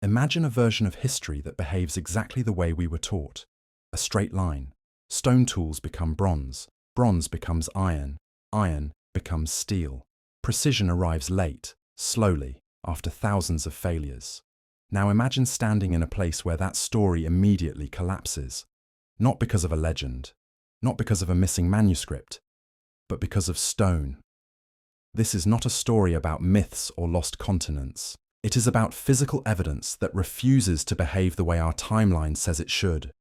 Imagine a version of history that behaves exactly the way we were taught. A straight line. Stone tools become bronze. Bronze becomes iron. Iron becomes steel. Precision arrives late, slowly, after thousands of failures. Now imagine standing in a place where that story immediately collapses. Not because of a legend, not because of a missing manuscript, but because of stone. This is not a story about myths or lost continents. It is about physical evidence that refuses to behave the way our timeline says it should.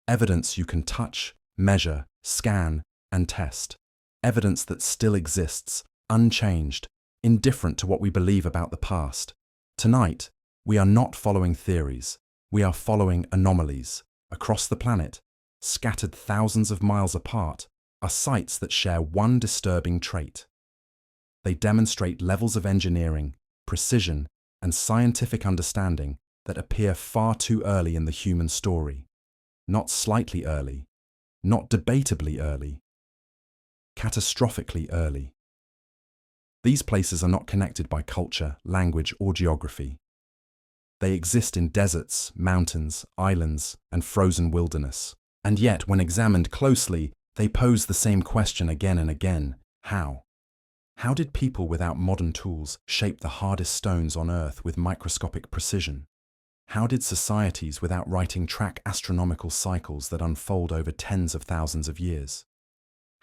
Evidence you can touch, measure, scan, and test. Evidence that still exists, unchanged, indifferent to what we believe about the past. Tonight, we are not following theories. We are following anomalies. Across the planet, scattered thousands of miles apart, are sites that share one disturbing trait. They demonstrate levels of engineering, precision, and scientific understanding that appear far too early in the human story. Not slightly early, not debatably early, catastrophically early. These places are not connected by culture, language, or geography. They exist in deserts, mountains, islands, and frozen wilderness. And yet, when examined closely, they pose the same question again and again: how? How did people without modern tools shape the hardest stones on Earth with microscopic precision? How did societies without writing track astronomical cycles that unfold over tens of thousands of years?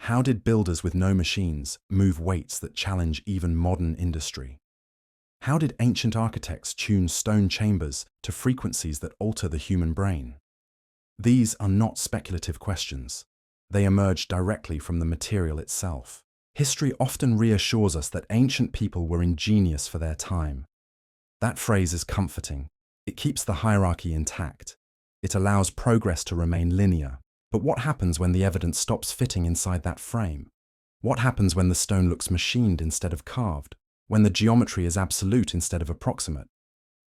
How did builders with no machines move weights that challenge even modern industry? How did ancient architects tune stone chambers to frequencies that alter the human brain? These are not speculative questions. They emerge directly from the material itself. History often reassures us that ancient people were ingenious for their time. That phrase is comforting. It keeps the hierarchy intact. It allows progress to remain linear. But what happens when the evidence stops fitting inside that frame? What happens when the stone looks machined instead of carved? When the geometry is absolute instead of approximate?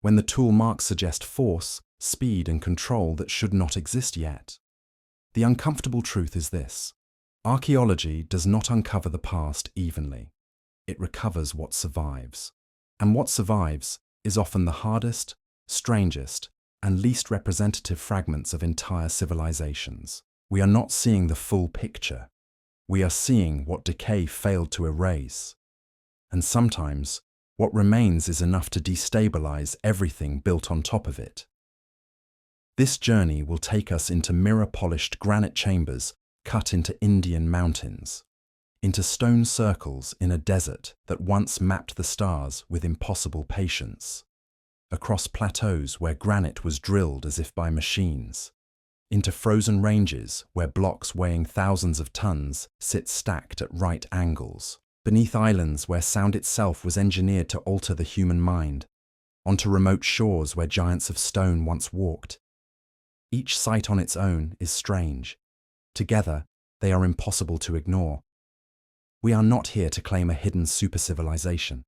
When the tool marks suggest force, speed, and control that should not exist yet? The uncomfortable truth is this: archaeology does not uncover the past evenly. It recovers what survives. And what survives is often the hardest, strangest, and least representative fragments of entire civilizations. We are not seeing the full picture. We are seeing what decay failed to erase. And sometimes, what remains is enough to destabilize everything built on top of it. This journey will take us into mirror-polished granite chambers cut into Indian mountains, into stone circles in a desert that once mapped the stars with impossible patience, across plateaus where granite was drilled as if by machines, into frozen ranges where blocks weighing thousands of tons sit stacked at right angles, beneath islands where sound itself was engineered to alter the human mind, onto remote shores where giants of stone once walked. Each site on its own is strange. Together, they are impossible to ignore. We are not here to claim a hidden super-civilization.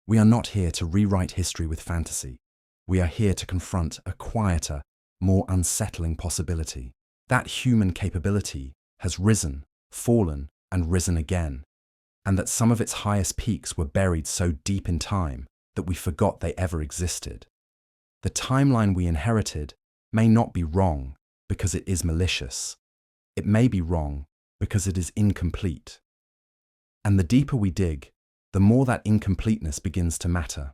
We are not here to rewrite history with fantasy. We are here to confront a quieter, more unsettling possibility. That human capability has risen, fallen, and risen again, and that some of its highest peaks were buried so deep in time that we forgot they ever existed. The timeline we inherited may not be wrong because it is malicious. It may be wrong because it is incomplete. And the deeper we dig, the more that incompleteness begins to matter.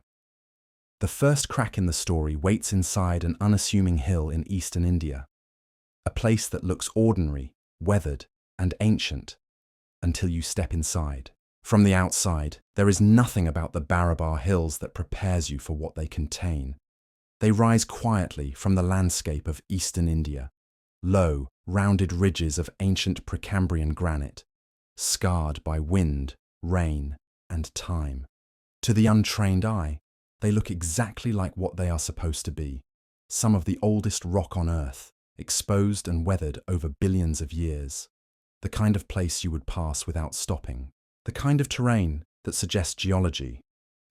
The first crack in the story waits inside an unassuming hill in eastern India, a place that looks ordinary, weathered, and ancient until you step inside. From the outside, there is nothing about the Barabar Hills that prepares you for what they contain. They rise quietly from the landscape of eastern India, low, rounded ridges of ancient Precambrian granite, scarred by wind, rain, and time. To the untrained eye, they look exactly like what they are supposed to be, some of the oldest rock on Earth, exposed and weathered over billions of years. The kind of place you would pass without stopping. The kind of terrain that suggests geology,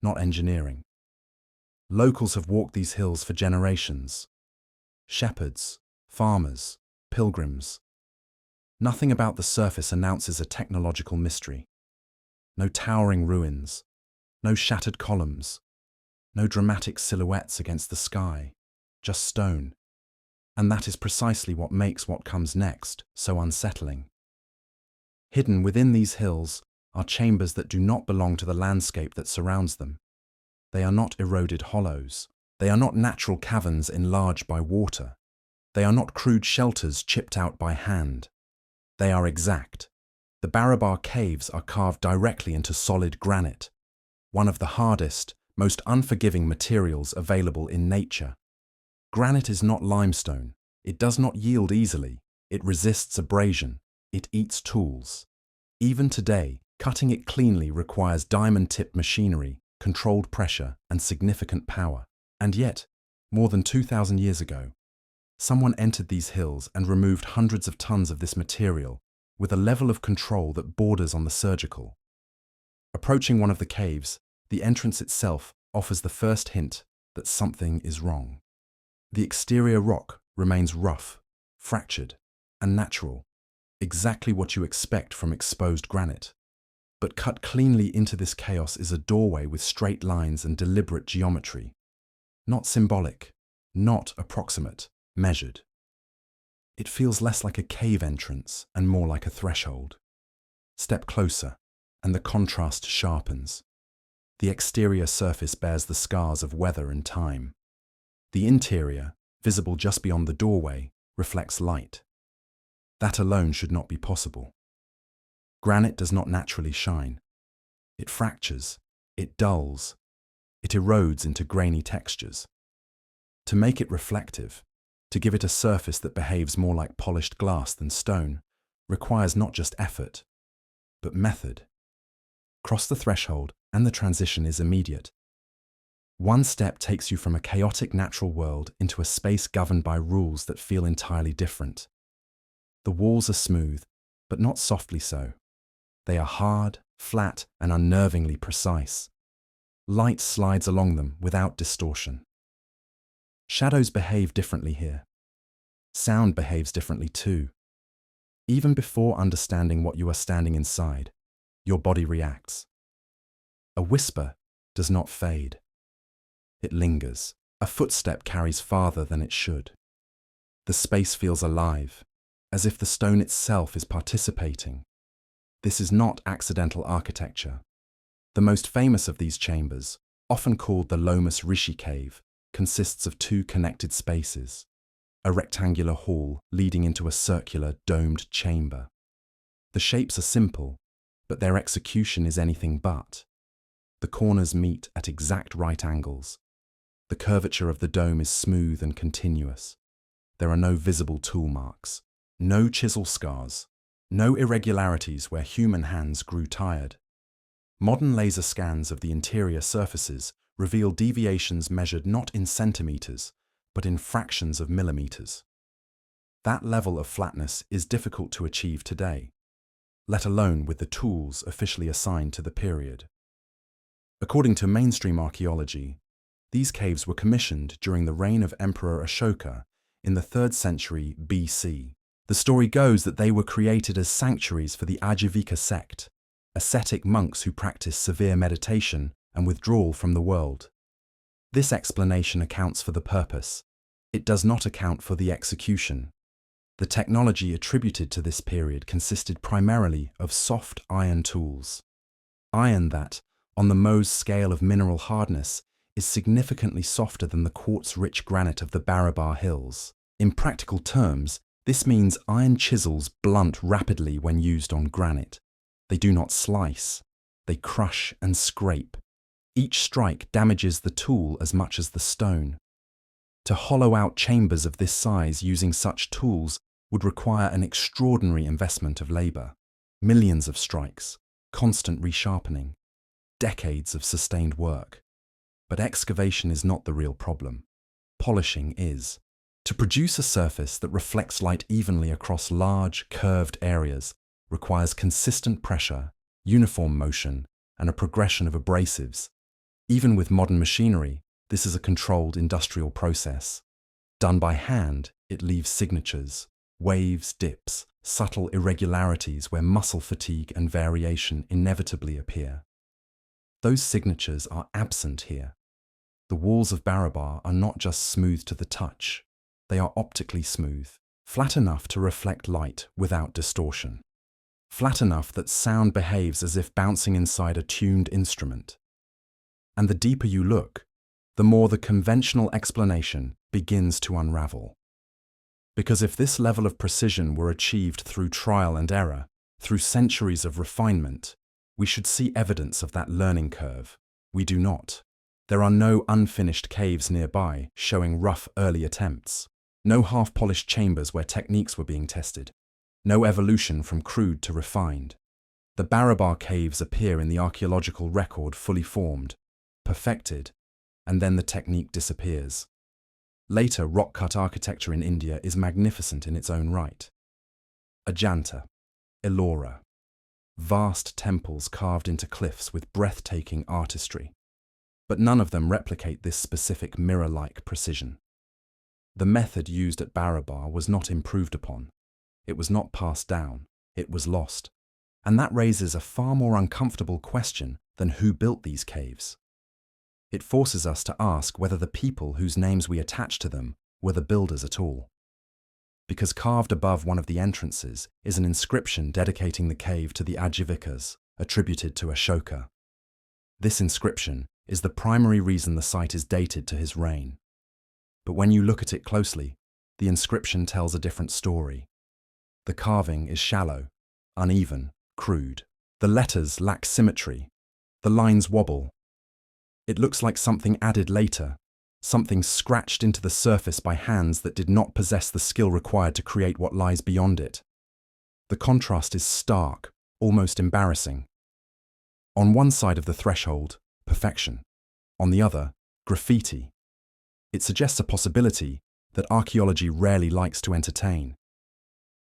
not engineering. Locals have walked these hills for generations. Shepherds, farmers, pilgrims. Nothing about the surface announces a technological mystery. No towering ruins, no shattered columns, no dramatic silhouettes against the sky. just stone. And that is precisely what makes what comes next so unsettling. Hidden within these hills are chambers that do not belong to the landscape that surrounds them. They are not eroded hollows. They are not natural caverns enlarged by water. They are not crude shelters chipped out by hand. They are exact. The Barabar caves are carved directly into solid granite, one of the hardest, most unforgiving materials available in nature. Granite is not limestone. It does not yield easily. It resists abrasion. It eats tools. Even today, cutting it cleanly requires diamond-tipped machinery, controlled pressure, and significant power. And yet, more than 2,000 years ago, someone entered these hills and removed hundreds of tons of this material with a level of control that borders on the surgical. Approaching one of the caves, the entrance itself offers the first hint that something is wrong. The exterior rock remains rough, fractured, and natural, exactly what you expect from exposed granite. But cut cleanly into this chaos is a doorway with straight lines and deliberate geometry. Not symbolic, not approximate, measured. It feels less like a cave entrance and more like a threshold. Step closer, and the contrast sharpens. The exterior surface bears the scars of weather and time. The interior, visible just beyond the doorway, reflects light. That alone should not be possible. Granite does not naturally shine. It fractures, it dulls, it erodes into grainy textures. To make it reflective, to give it a surface that behaves more like polished glass than stone, requires not just effort, but method. Cross the threshold, and the transition is immediate. One step takes you from a chaotic natural world into a space governed by rules that feel entirely different. The walls are smooth, but not softly so. They are hard, flat, and unnervingly precise. Light slides along them without distortion. Shadows behave differently here. Sound behaves differently too. Even before understanding what you are standing inside, your body reacts. A whisper does not fade. It lingers. A footstep carries farther than it should. The space feels alive, as if the stone itself is participating. This is not accidental architecture. The most famous of these chambers, often called the Lomus Rishi cave, consists of two connected spaces, a rectangular hall leading into a circular, domed chamber. The shapes are simple, but their execution is anything but. The corners meet at exact right angles. The curvature of the dome is smooth and continuous. There are no visible tool marks, no chisel scars, no irregularities where human hands grew tired. Modern laser scans of the interior surfaces reveal deviations measured not in centimeters, but in fractions of millimeters. That level of flatness is difficult to achieve today, let alone with the tools officially assigned to the period. According to mainstream archaeology, these caves were commissioned during the reign of Emperor Ashoka in the 3rd century BC. The story goes that they were created as sanctuaries for the Ajivika sect, ascetic monks who practice severe meditation and withdrawal from the world. This explanation accounts for the purpose. It does not account for the execution. The technology attributed to this period consisted primarily of soft iron tools. Iron that, on the Mohs scale of mineral hardness, is significantly softer than the quartz-rich granite of the Barabar Hills. In practical terms, this means iron chisels blunt rapidly when used on granite. They do not slice. They crush and scrape. Each strike damages the tool as much as the stone. To hollow out chambers of this size using such tools would require an extraordinary investment of labor. Millions of strikes, constant resharpening, decades of sustained work. But excavation is not the real problem. Polishing is. To produce a surface that reflects light evenly across large, curved areas requires consistent pressure, uniform motion, and a progression of abrasives. Even with modern machinery, this is a controlled industrial process. Done by hand, it leaves signatures, waves, dips, subtle irregularities where muscle fatigue and variation inevitably appear. Those signatures are absent here. The walls of Barabar are not just smooth to the touch, they are optically smooth, flat enough to reflect light without distortion. Flat enough that sound behaves as if bouncing inside a tuned instrument. And the deeper you look, the more the conventional explanation begins to unravel. Because if this level of precision were achieved through trial and error, through centuries of refinement, we should see evidence of that learning curve. We do not. There are no unfinished caves nearby showing rough early attempts, no half-polished chambers where techniques were being tested, no evolution from crude to refined. The Barabar caves appear in the archaeological record fully formed, perfected, and then the technique disappears. Later rock-cut architecture in India is magnificent in its own right. Ajanta, Ellora, vast temples carved into cliffs with breathtaking artistry. But none of them replicate this specific mirror-like precision. The method used at Barabar was not improved upon. It was not passed down. It was lost. And that raises a far more uncomfortable question than who built these caves. It forces us to ask whether the people whose names we attach to them were the builders at all. Because carved above one of the entrances is an inscription dedicating the cave to the Ajivikas, attributed to Ashoka. This inscription is the primary reason the site is dated to his reign. But when you look at it closely, the inscription tells a different story. The carving is shallow, uneven, crude. The letters lack symmetry. The lines wobble. It looks like something added later, something scratched into the surface by hands that did not possess the skill required to create what lies beyond it. The contrast is stark, almost embarrassing. On one side of the threshold, perfection. On the other, graffiti. It suggests a possibility that archaeology rarely likes to entertain.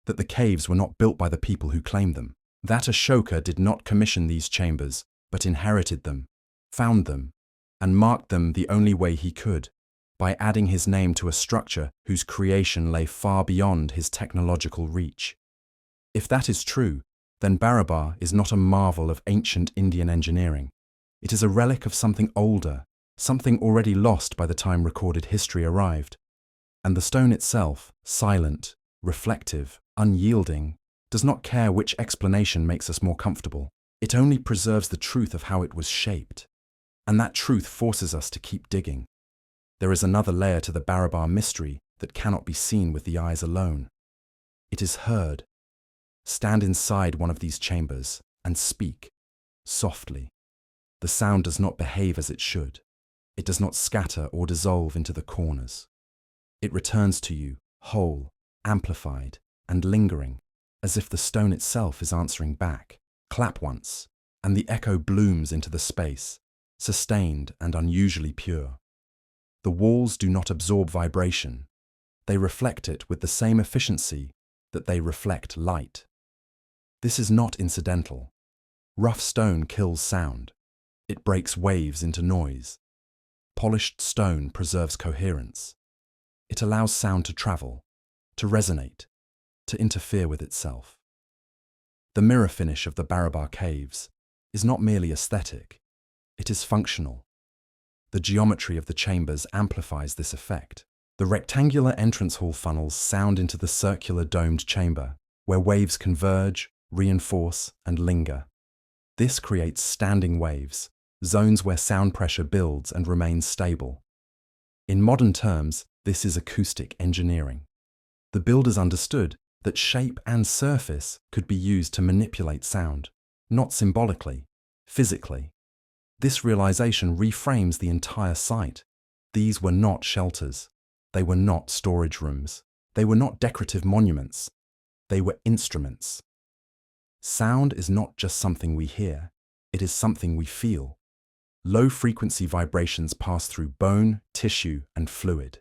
That the caves were not built by the people who claim them. That Ashoka did not commission these chambers, but inherited them, found them, and marked them the only way he could, by adding his name to a structure whose creation lay far beyond his technological reach. If that is true, then Barabar is not a marvel of ancient Indian engineering. It is a relic of something older, something already lost by the time recorded history arrived. And the stone itself, silent, reflective, unyielding, does not care which explanation makes us more comfortable. It only preserves the truth of how it was shaped. And that truth forces us to keep digging. There is another layer to the Barabar mystery that cannot be seen with the eyes alone. It is heard. Stand inside one of these chambers and speak, softly. The sound does not behave as it should. It does not scatter or dissolve into the corners. It returns to you, whole, amplified, and lingering, as if the stone itself is answering back. Clap once, and the echo blooms into the space, sustained and unusually pure. The walls do not absorb vibration. They reflect it with the same efficiency that they reflect light. This is not incidental. Rough stone kills sound. It breaks waves into noise. Polished stone preserves coherence. It allows sound to travel, to resonate, to interfere with itself. The mirror finish of the Barabar caves is not merely aesthetic. It is functional. The geometry of the chambers amplifies this effect. The rectangular entrance hall funnels sound into the circular domed chamber, where waves converge, reinforce, and linger. This creates standing waves, zones where sound pressure builds and remains stable. In modern terms, this is acoustic engineering. The builders understood that shape and surface could be used to manipulate sound, not symbolically, physically. This realization reframes the entire site. These were not shelters. They were not storage rooms. They were not decorative monuments. They were instruments. Sound is not just something we hear. It is something we feel. Low-frequency vibrations pass through bone, tissue, and fluid.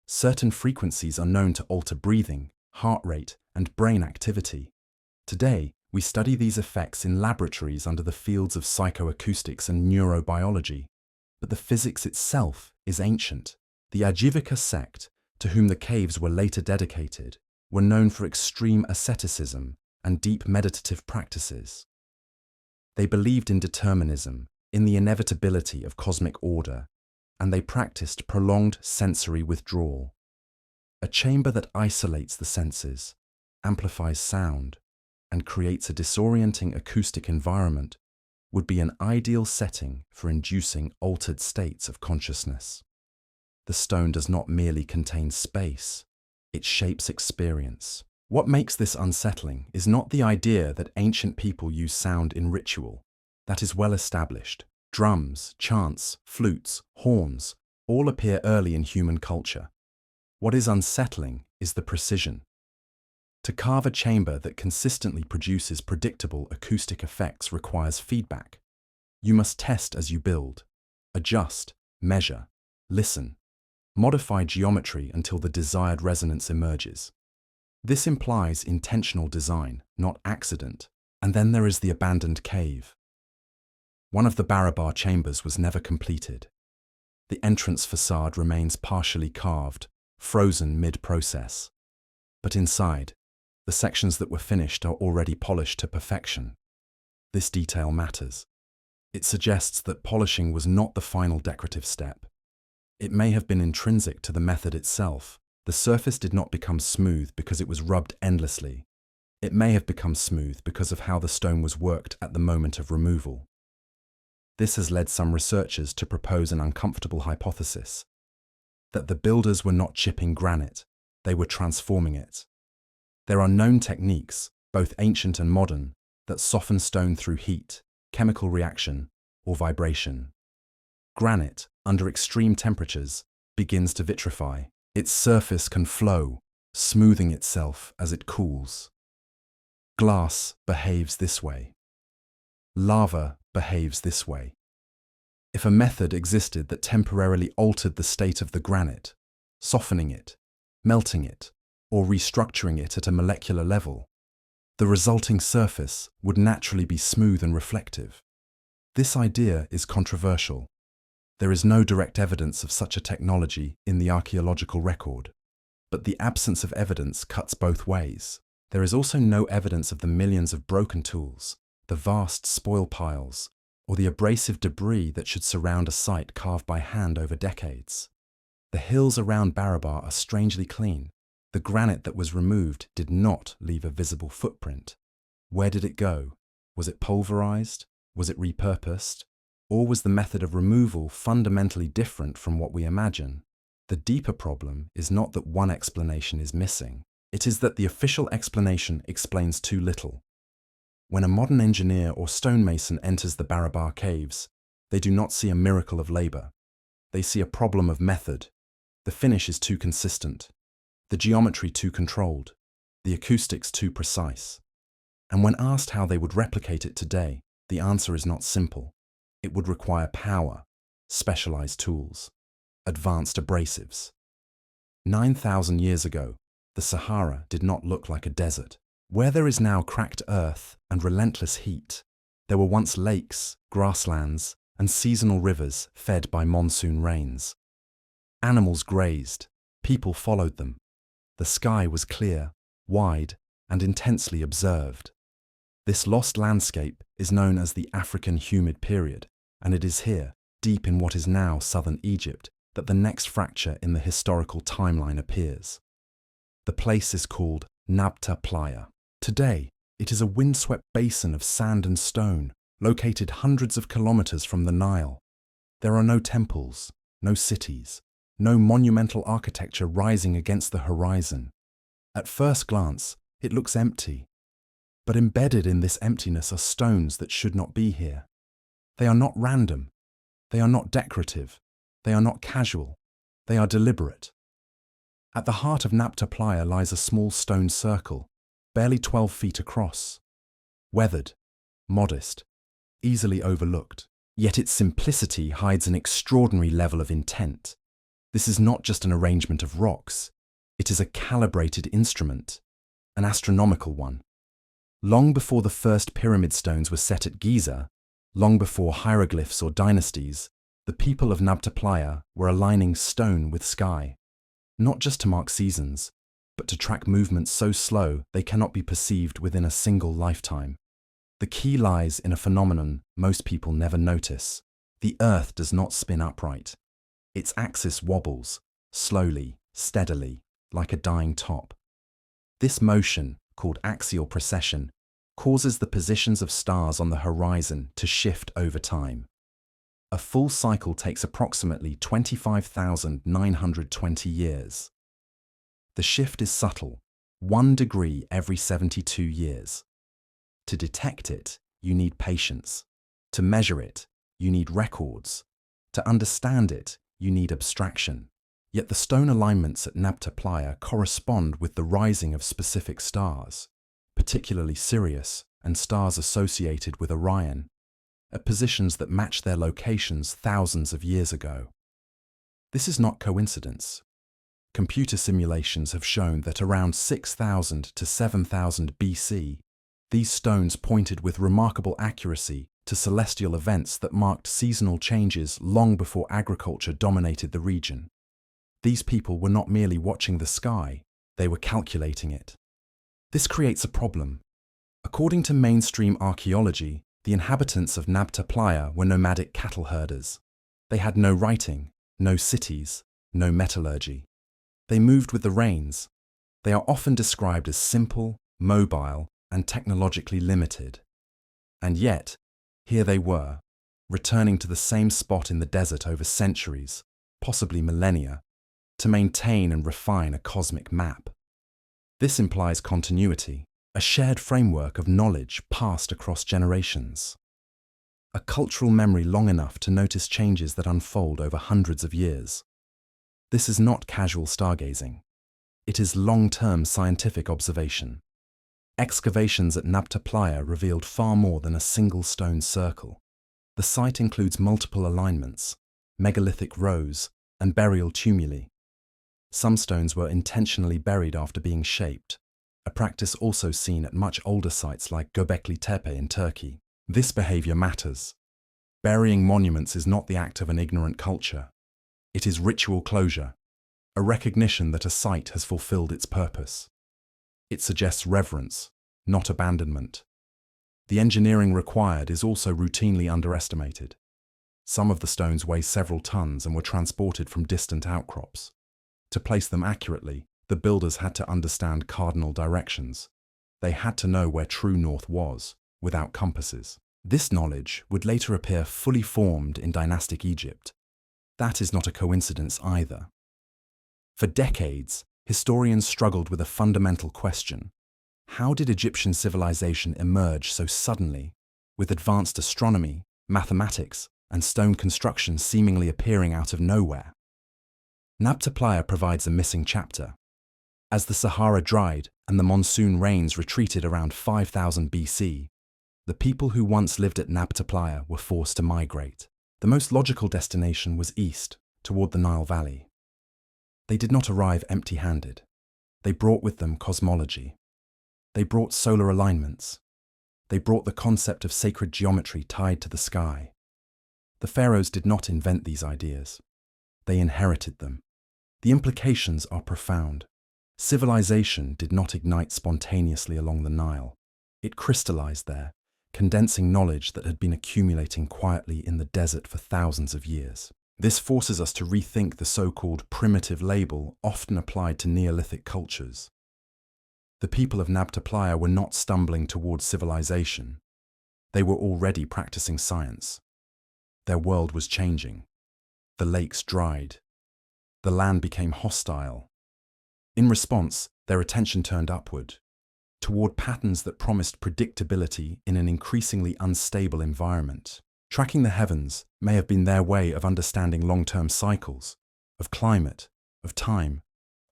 Certain frequencies are known to alter breathing, heart rate, and brain activity. Today, we study these effects in laboratories under the fields of psychoacoustics and neurobiology. But the physics itself is ancient. The Ajivika sect, to whom the caves were later dedicated, were known for extreme asceticism and deep meditative practices. They believed in determinism, in the inevitability of cosmic order, and they practiced prolonged sensory withdrawal. A chamber that isolates the senses, amplifies sound, and creates a disorienting acoustic environment would be an ideal setting for inducing altered states of consciousness. The stone does not merely contain space, it shapes experience. What makes this unsettling is not the idea that ancient people use sound in ritual. That is well established. Drums, chants, flutes, horns all appear early in human culture. What is unsettling is the precision. To carve a chamber that consistently produces predictable acoustic effects requires feedback. You must test as you build, adjust, measure, listen, modify geometry until the desired resonance emerges. This implies intentional design, not accident. And then there is the abandoned cave. One of the Barabar chambers was never completed. The entrance facade remains partially carved, frozen mid-process. But inside, the sections that were finished are already polished to perfection. This detail matters. It suggests that polishing was not the final decorative step. It may have been intrinsic to the method itself. The surface did not become smooth because it was rubbed endlessly. It may have become smooth because of how the stone was worked at the moment of removal. This has led some researchers to propose an uncomfortable hypothesis, that the builders were not chipping granite, they were transforming it. There are known techniques, both ancient and modern, that soften stone through heat, chemical reaction, or vibration. Granite, under extreme temperatures, begins to vitrify. Its surface can flow, smoothing itself as it cools. Glass behaves this way. Lava behaves this way. If a method existed that temporarily altered the state of the granite, softening it, melting it, or restructuring it at a molecular level, the resulting surface would naturally be smooth and reflective. This idea is controversial. There is no direct evidence of such a technology in the archaeological record. But the absence of evidence cuts both ways. There is also no evidence of the millions of broken tools, the vast spoil piles, or the abrasive debris that should surround a site carved by hand over decades. The hills around Barabar are strangely clean. The granite that was removed did not leave a visible footprint. Where did it go? Was it pulverized? Was it repurposed? Or was the method of removal fundamentally different from what we imagine? The deeper problem is not that one explanation is missing. It is that the official explanation explains too little. When a modern engineer or stonemason enters the Barabar caves, they do not see a miracle of labor. They see a problem of method. The finish is too consistent, the geometry too controlled, the acoustics too precise. And when asked how they would replicate it today, the answer is not simple. It would require power, specialized tools, advanced abrasives. 9,000 years ago, the Sahara did not look like a desert. Where there is now cracked earth and relentless heat, there were once lakes, grasslands, and seasonal rivers fed by monsoon rains. Animals grazed, people followed them. The sky was clear, wide, and intensely observed. This lost landscape is known as the African humid period, and it is here, deep in what is now southern Egypt, that the next fracture in the historical timeline appears. The place is called Nabta Playa. Today, it is a windswept basin of sand and stone, located hundreds of kilometers from the Nile. There are no temples, no cities, no monumental architecture rising against the horizon. At first glance, it looks empty. But embedded in this emptiness are stones that should not be here. They are not random. They are not decorative. They are not casual. They are deliberate. At the heart of Nabta Playa lies a small stone circle, barely 12 feet across. Weathered, modest, easily overlooked. Yet its simplicity hides an extraordinary level of intent. This is not just an arrangement of rocks. It is a calibrated instrument, an astronomical one. Long before the first pyramid stones were set at Giza, long before hieroglyphs or dynasties, the people of Nabta Playa were aligning stone with sky, not just to mark seasons, but to track movements so slow they cannot be perceived within a single lifetime. The key lies in a phenomenon most people never notice. The Earth does not spin upright. Its axis wobbles, slowly, steadily, like a dying top. This motion, called axial precession, causes the positions of stars on the horizon to shift over time. A full cycle takes approximately 25,920 years. The shift is subtle, 1 degree every 72 years. To detect it, you need patience. To measure it, you need records. To understand it, you need abstraction. Yet the stone alignments at Nabta Playa correspond with the rising of specific stars, particularly Sirius and stars associated with Orion, at positions that match their locations thousands of years ago. This is not coincidence. Computer simulations have shown that around 6,000 to 7,000 BC, these stones pointed with remarkable accuracy to celestial events that marked seasonal changes long before agriculture dominated the region. These people were not merely watching the sky, they were calculating it. This creates a problem. According to mainstream archaeology, the inhabitants of Nabta Playa were nomadic cattle herders. They had no writing, no cities, no metallurgy. They moved with the rains. They are often described as simple, mobile, and technologically limited. And yet, here they were, returning to the same spot in the desert over centuries, possibly millennia, to maintain and refine a cosmic map. This implies continuity, a shared framework of knowledge passed across generations. A cultural memory long enough to notice changes that unfold over hundreds of years. This is not casual stargazing. It is long-term scientific observation. Excavations at Nabta Playa revealed far more than a single stone circle. The site includes multiple alignments, megalithic rows, and burial tumuli. Some stones were intentionally buried after being shaped, a practice also seen at much older sites like Göbekli Tepe in Turkey. This behavior matters. Burying monuments is not the act of an ignorant culture. It is ritual closure, a recognition that a site has fulfilled its purpose. It suggests reverence, not abandonment. The engineering required is also routinely underestimated. Some of the stones weigh several tons and were transported from distant outcrops. To place them accurately, the builders had to understand cardinal directions. They had to know where true north was, without compasses. This knowledge would later appear fully formed in dynastic Egypt. That is not a coincidence either. For decades, historians struggled with a fundamental question. How did Egyptian civilization emerge so suddenly, with advanced astronomy, mathematics, and stone construction seemingly appearing out of nowhere? Nabta Playa provides a missing chapter. As the Sahara dried and the monsoon rains retreated around 5000 BC, the people who once lived at Nabta Playa were forced to migrate. The most logical destination was east, toward the Nile Valley. They did not arrive empty-handed. They brought with them cosmology. They brought solar alignments. They brought the concept of sacred geometry tied to the sky. The pharaohs did not invent these ideas. They inherited them. The implications are profound. Civilization did not ignite spontaneously along the Nile. It crystallized there, condensing knowledge that had been accumulating quietly in the desert for thousands of years. This forces us to rethink the so-called primitive label often applied to Neolithic cultures. The people of Nabta Playa were not stumbling towards civilization. They were already practicing science. Their world was changing. The lakes dried. The land became hostile. In response, their attention turned upward, toward patterns that promised predictability in an increasingly unstable environment. Tracking the heavens may have been their way of understanding long-term cycles, of climate, of time,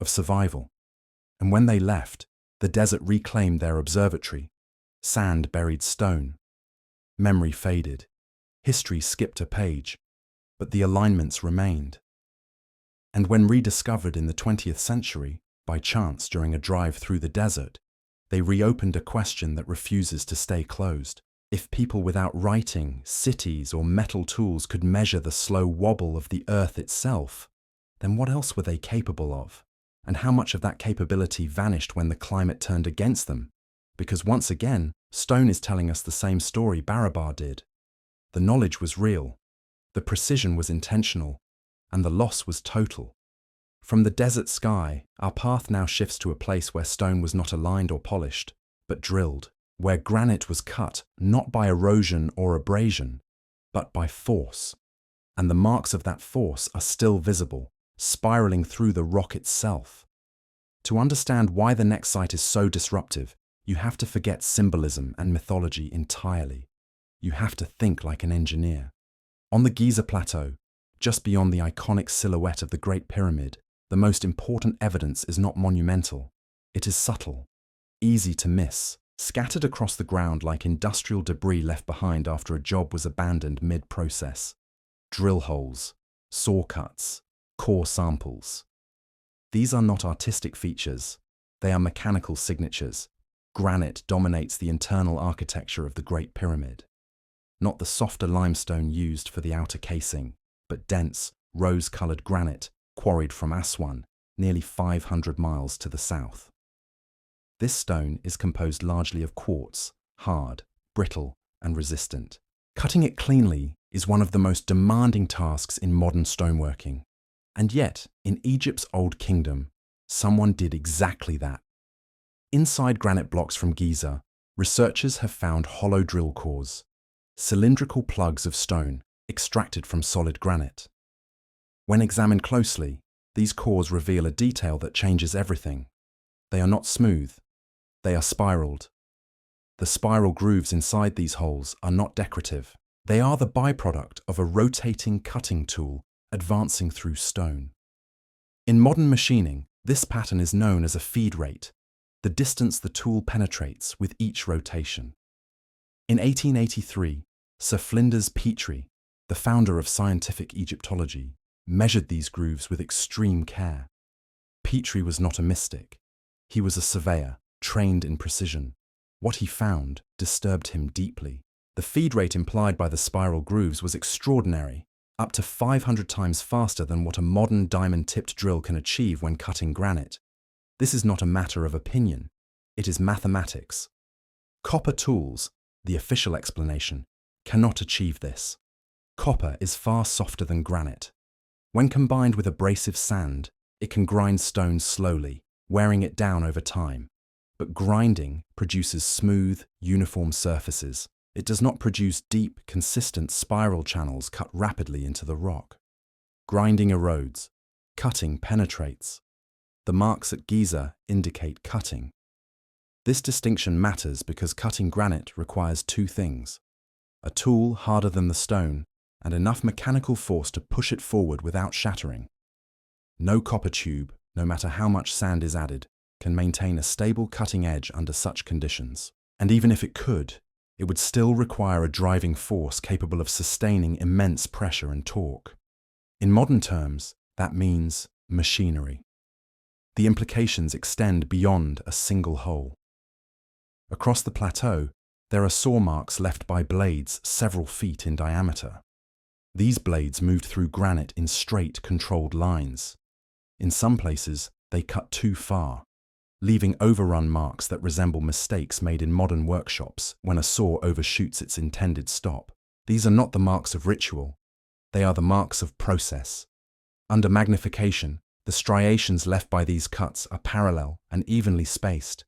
of survival. And when they left, the desert reclaimed their observatory. Sand buried stone. Memory faded. History skipped a page, but the alignments remained. And when rediscovered in the 20th century, by chance during a drive through the desert, they reopened a question that refuses to stay closed. If people without writing, cities, or metal tools could measure the slow wobble of the earth itself, then what else were they capable of? And how much of that capability vanished when the climate turned against them? Because once again, stone is telling us the same story Barabar did. The knowledge was real, the precision was intentional, and the loss was total. From the desert sky, our path now shifts to a place where stone was not aligned or polished, but drilled, where granite was cut not by erosion or abrasion, but by force. And the marks of that force are still visible, spiraling through the rock itself. To understand why the next site is so disruptive, you have to forget symbolism and mythology entirely. You have to think like an engineer. On the Giza Plateau, just beyond the iconic silhouette of the Great Pyramid, the most important evidence is not monumental. It is subtle, easy to miss, scattered across the ground like industrial debris left behind after a job was abandoned mid-process. Drill holes, saw cuts, core samples. These are not artistic features, they are mechanical signatures. Granite dominates the internal architecture of the Great Pyramid. Not the softer limestone used for the outer casing, but dense, rose-coloured granite quarried from Aswan, nearly 500 miles to the south. This stone is composed largely of quartz, hard, brittle, and resistant. Cutting it cleanly is one of the most demanding tasks in modern stoneworking. And yet, in Egypt's Old Kingdom, someone did exactly that. Inside granite blocks from Giza, researchers have found hollow drill cores, cylindrical plugs of stone extracted from solid granite. When examined closely, these cores reveal a detail that changes everything. They are not smooth, they are spiraled. The spiral grooves inside these holes are not decorative. They are the byproduct of a rotating cutting tool advancing through stone. In modern machining, this pattern is known as a feed rate, the distance the tool penetrates with each rotation. In 1883, Sir Flinders Petrie, the founder of scientific Egyptology, measured these grooves with extreme care. Petrie was not a mystic. He was a surveyor, trained in precision. What he found disturbed him deeply. The feed rate implied by the spiral grooves was extraordinary, up to 500 times faster than what a modern diamond-tipped drill can achieve when cutting granite. This is not a matter of opinion. It is mathematics. Copper tools, the official explanation, cannot achieve this. Copper is far softer than granite. When combined with abrasive sand, it can grind stone slowly, wearing it down over time. But grinding produces smooth, uniform surfaces. It does not produce deep, consistent spiral channels cut rapidly into the rock. Grinding erodes. Cutting penetrates. The marks at Giza indicate cutting. This distinction matters because cutting granite requires two things: a tool harder than the stone and enough mechanical force to push it forward without shattering. No copper tube, no matter how much sand is added, can maintain a stable cutting edge under such conditions. And even if it could, it would still require a driving force capable of sustaining immense pressure and torque. In modern terms, that means machinery. The implications extend beyond a single hole. Across the plateau, there are saw marks left by blades several feet in diameter. These blades moved through granite in straight, controlled lines. In some places, they cut too far, leaving overrun marks that resemble mistakes made in modern workshops when a saw overshoots its intended stop. These are not the marks of ritual. They are the marks of process. Under magnification, the striations left by these cuts are parallel and evenly spaced.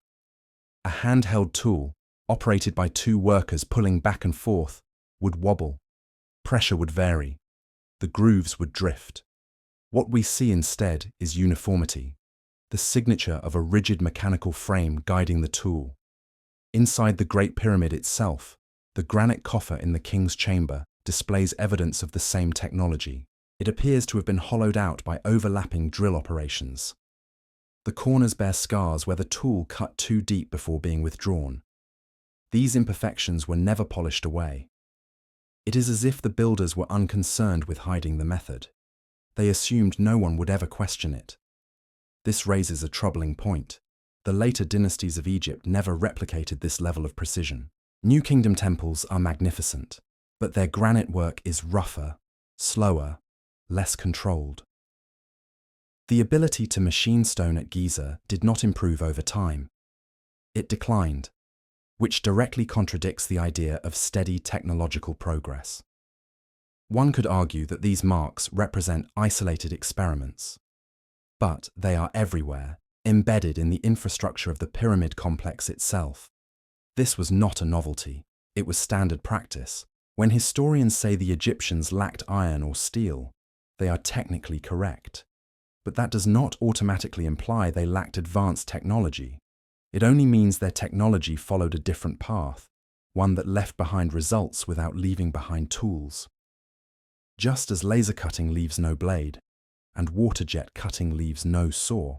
A handheld tool, operated by two workers pulling back and forth, would wobble. Pressure would vary. The grooves would drift. What we see instead is uniformity, the signature of a rigid mechanical frame guiding the tool. Inside the Great Pyramid itself, the granite coffer in the King's Chamber displays evidence of the same technology. It appears to have been hollowed out by overlapping drill operations. The corners bear scars where the tool cut too deep before being withdrawn. These imperfections were never polished away. It is as if the builders were unconcerned with hiding the method. They assumed no one would ever question it. This raises a troubling point. The later dynasties of Egypt never replicated this level of precision. New Kingdom temples are magnificent, but their granite work is rougher, slower, less controlled. The ability to machine stone at Giza did not improve over time. It declined, which directly contradicts the idea of steady technological progress. One could argue that these marks represent isolated experiments. But they are everywhere, embedded in the infrastructure of the pyramid complex itself. This was not a novelty, it was standard practice. When historians say the Egyptians lacked iron or steel, they are technically correct. But that does not automatically imply they lacked advanced technology. It only means their technology followed a different path, one that left behind results without leaving behind tools. Just as laser cutting leaves no blade, and water jet cutting leaves no saw,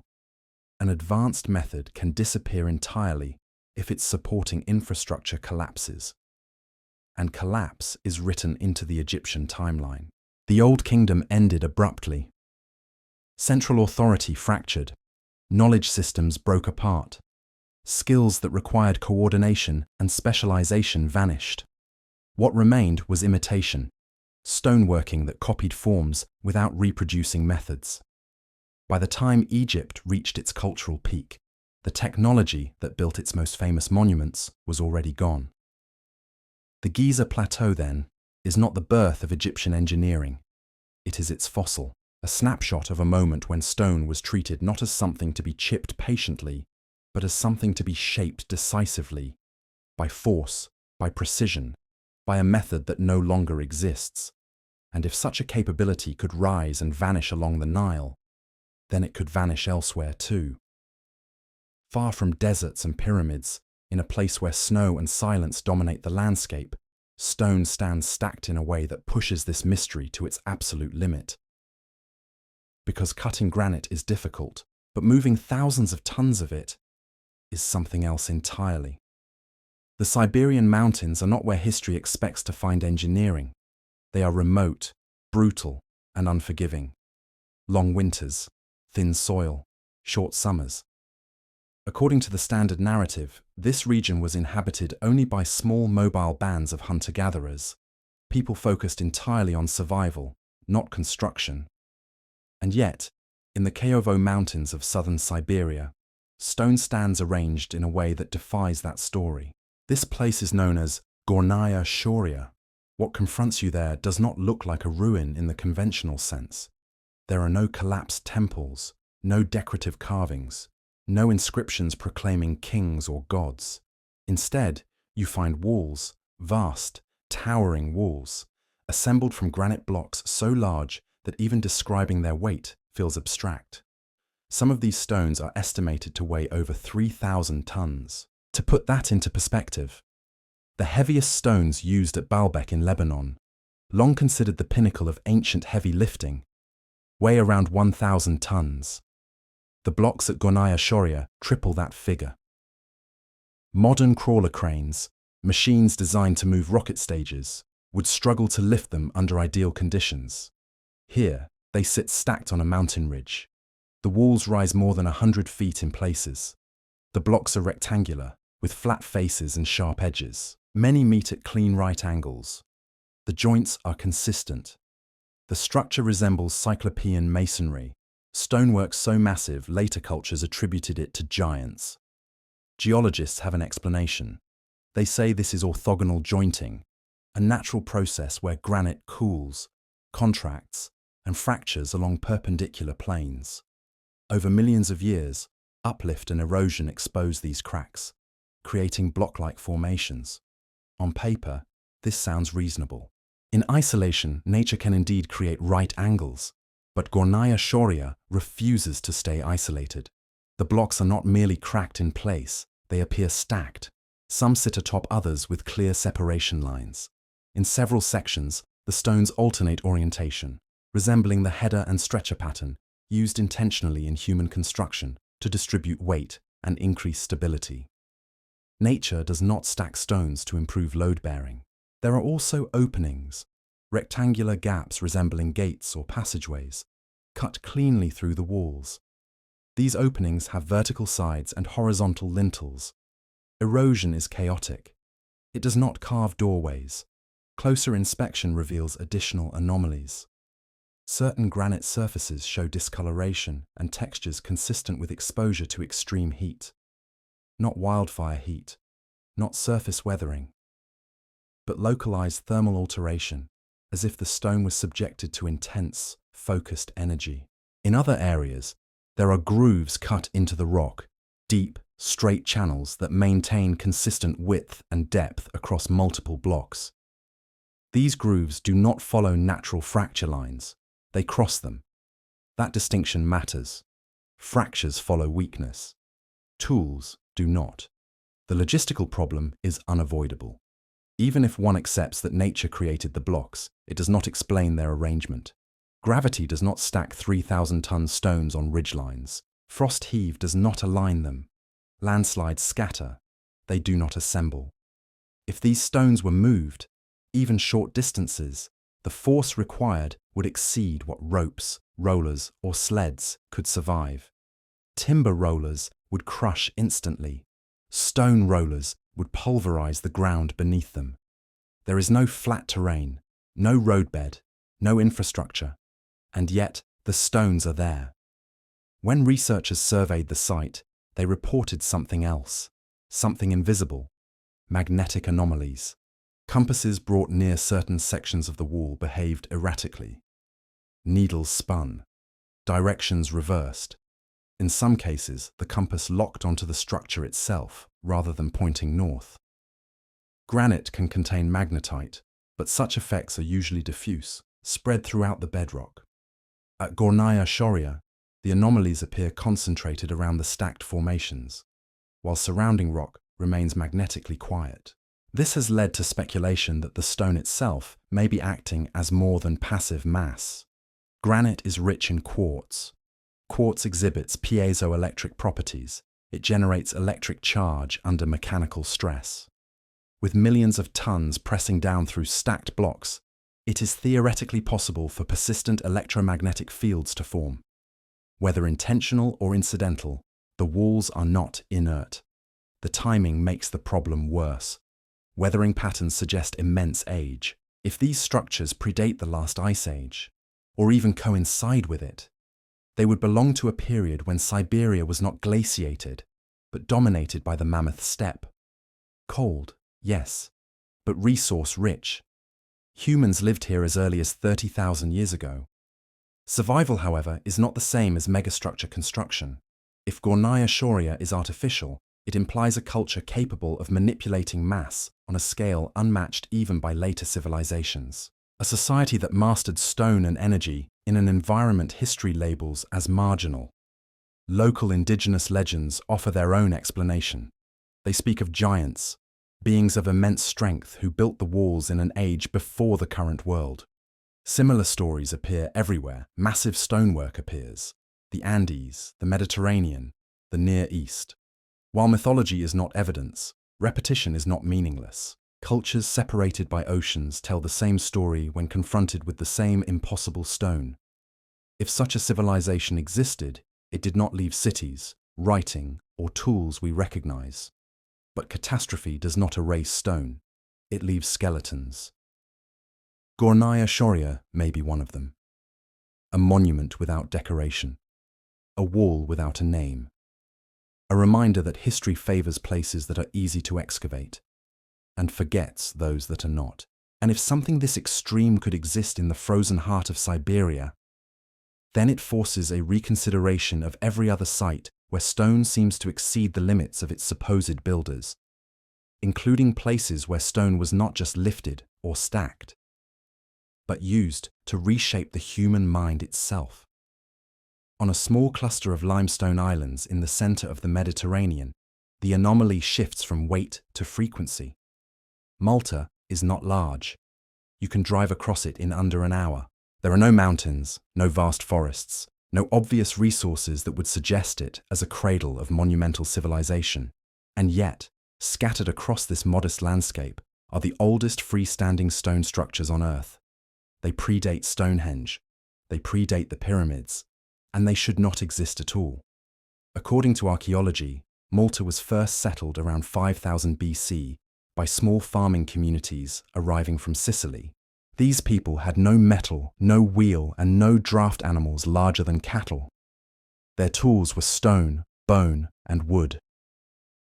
an advanced method can disappear entirely if its supporting infrastructure collapses. And collapse is written into the Egyptian timeline. The Old Kingdom ended abruptly. Central authority fractured. Knowledge systems broke apart. Skills that required coordination and specialization vanished. What remained was imitation, stoneworking that copied forms without reproducing methods. By the time Egypt reached its cultural peak, the technology that built its most famous monuments was already gone. The Giza Plateau, then, is not the birth of Egyptian engineering. It is its fossil, a snapshot of a moment when stone was treated not as something to be chipped patiently, but as something to be shaped decisively, by force, by precision, by a method that no longer exists. And if such a capability could rise and vanish along the Nile, then it could vanish elsewhere too. Far from deserts and pyramids, in a place where snow and silence dominate the landscape, stone stands stacked in a way that pushes this mystery to its absolute limit. Because cutting granite is difficult, but moving thousands of tons of it is something else entirely. The Siberian mountains are not where history expects to find engineering. They are remote, brutal, and unforgiving. Long winters, thin soil, short summers. According to the standard narrative, this region was inhabited only by small mobile bands of hunter-gatherers, people focused entirely on survival, not construction. And yet, in the Kiovo Mountains of southern Siberia, stone stands arranged in a way that defies that story. This place is known as Gornaya Shoria. What confronts you there does not look like a ruin in the conventional sense. There are no collapsed temples, no decorative carvings, no inscriptions proclaiming kings or gods. Instead, you find walls, vast, towering walls, assembled from granite blocks so large that even describing their weight feels abstract. Some of these stones are estimated to weigh over 3,000 tons. To put that into perspective, the heaviest stones used at Baalbek in Lebanon, long considered the pinnacle of ancient heavy lifting, weigh around 1,000 tons. The blocks at Gornaya Shoria triple that figure. Modern crawler cranes, machines designed to move rocket stages, would struggle to lift them under ideal conditions. Here, they sit stacked on a mountain ridge. The walls rise more than 100 feet in places. The blocks are rectangular, with flat faces and sharp edges. Many meet at clean right angles. The joints are consistent. The structure resembles Cyclopean masonry, stonework so massive later cultures attributed it to giants. Geologists have an explanation. They say this is orthogonal jointing, a natural process where granite cools, contracts, and fractures along perpendicular planes. Over millions of years, uplift and erosion expose these cracks, creating block-like formations. On paper, this sounds reasonable. In isolation, nature can indeed create right angles, but Gornaya Shoria refuses to stay isolated. The blocks are not merely cracked in place, they appear stacked. Some sit atop others with clear separation lines. In several sections, the stones alternate orientation, resembling the header and stretcher pattern used intentionally in human construction to distribute weight and increase stability. Nature does not stack stones to improve load-bearing. There are also openings, rectangular gaps resembling gates or passageways, cut cleanly through the walls. These openings have vertical sides and horizontal lintels. Erosion is chaotic. It does not carve doorways. Closer inspection reveals additional anomalies. Certain granite surfaces show discoloration and textures consistent with exposure to extreme heat. Not wildfire heat, not surface weathering, but localized thermal alteration, as if the stone was subjected to intense, focused energy. In other areas, there are grooves cut into the rock, deep, straight channels that maintain consistent width and depth across multiple blocks. These grooves do not follow natural fracture lines, they cross them. That distinction matters. Fractures follow weakness. Tools do not. The logistical problem is unavoidable. Even if one accepts that nature created the blocks, it does not explain their arrangement. Gravity does not stack 3,000-ton stones on ridgelines. Frost heave does not align them. Landslides scatter. They do not assemble. If these stones were moved, even short distances, the force required would exceed what ropes, rollers, or sleds could survive. Timber rollers would crush instantly. Stone rollers would pulverize the ground beneath them. There is no flat terrain, no roadbed, no infrastructure, and yet the stones are there. When researchers surveyed the site, they reported something else, something invisible: magnetic anomalies. Compasses brought near certain sections of the wall behaved erratically. Needles spun, directions reversed. In some cases, the compass locked onto the structure itself rather than pointing north. Granite can contain magnetite, but such effects are usually diffuse, spread throughout the bedrock. At Gornaya Shoria, the anomalies appear concentrated around the stacked formations, while surrounding rock remains magnetically quiet. This has led to speculation that the stone itself may be acting as more than passive mass. Granite is rich in quartz. Quartz exhibits piezoelectric properties. It generates electric charge under mechanical stress. With millions of tons pressing down through stacked blocks, it is theoretically possible for persistent electromagnetic fields to form. Whether intentional or incidental, the walls are not inert. The timing makes the problem worse. Weathering patterns suggest immense age. If these structures predate the last ice age, or even coincide with it, they would belong to a period when Siberia was not glaciated, but dominated by the mammoth steppe. Cold, yes, but resource-rich. Humans lived here as early as 30,000 years ago. Survival, however, is not the same as megastructure construction. If Gornaya Shoria is artificial, it implies a culture capable of manipulating mass on a scale unmatched even by later civilizations. A society that mastered stone and energy in an environment history labels as marginal. Local indigenous legends offer their own explanation. They speak of giants, beings of immense strength who built the walls in an age before the current world. Similar stories appear everywhere. Massive stonework appears: the Andes, the Mediterranean, the Near East. While mythology is not evidence, repetition is not meaningless. Cultures separated by oceans tell the same story when confronted with the same impossible stone. If such a civilization existed, it did not leave cities, writing, or tools we recognize. But catastrophe does not erase stone. It leaves skeletons. Gornaya Shoria may be one of them. A monument without decoration. A wall without a name. A reminder that history favors places that are easy to excavate and forgets those that are not. And if something this extreme could exist in the frozen heart of Siberia, then it forces a reconsideration of every other site where stone seems to exceed the limits of its supposed builders, including places where stone was not just lifted or stacked, but used to reshape the human mind itself. On a small cluster of limestone islands in the center of the Mediterranean, the anomaly shifts from weight to frequency. Malta is not large. You can drive across it in under an hour. There are no mountains, no vast forests, no obvious resources that would suggest it as a cradle of monumental civilization. And yet, scattered across this modest landscape are the oldest freestanding stone structures on Earth. They predate Stonehenge, they predate the pyramids, and they should not exist at all. According to archaeology, Malta was first settled around 5000 BC by small farming communities arriving from Sicily. These people had no metal, no wheel, and no draft animals larger than cattle. Their tools were stone, bone, and wood.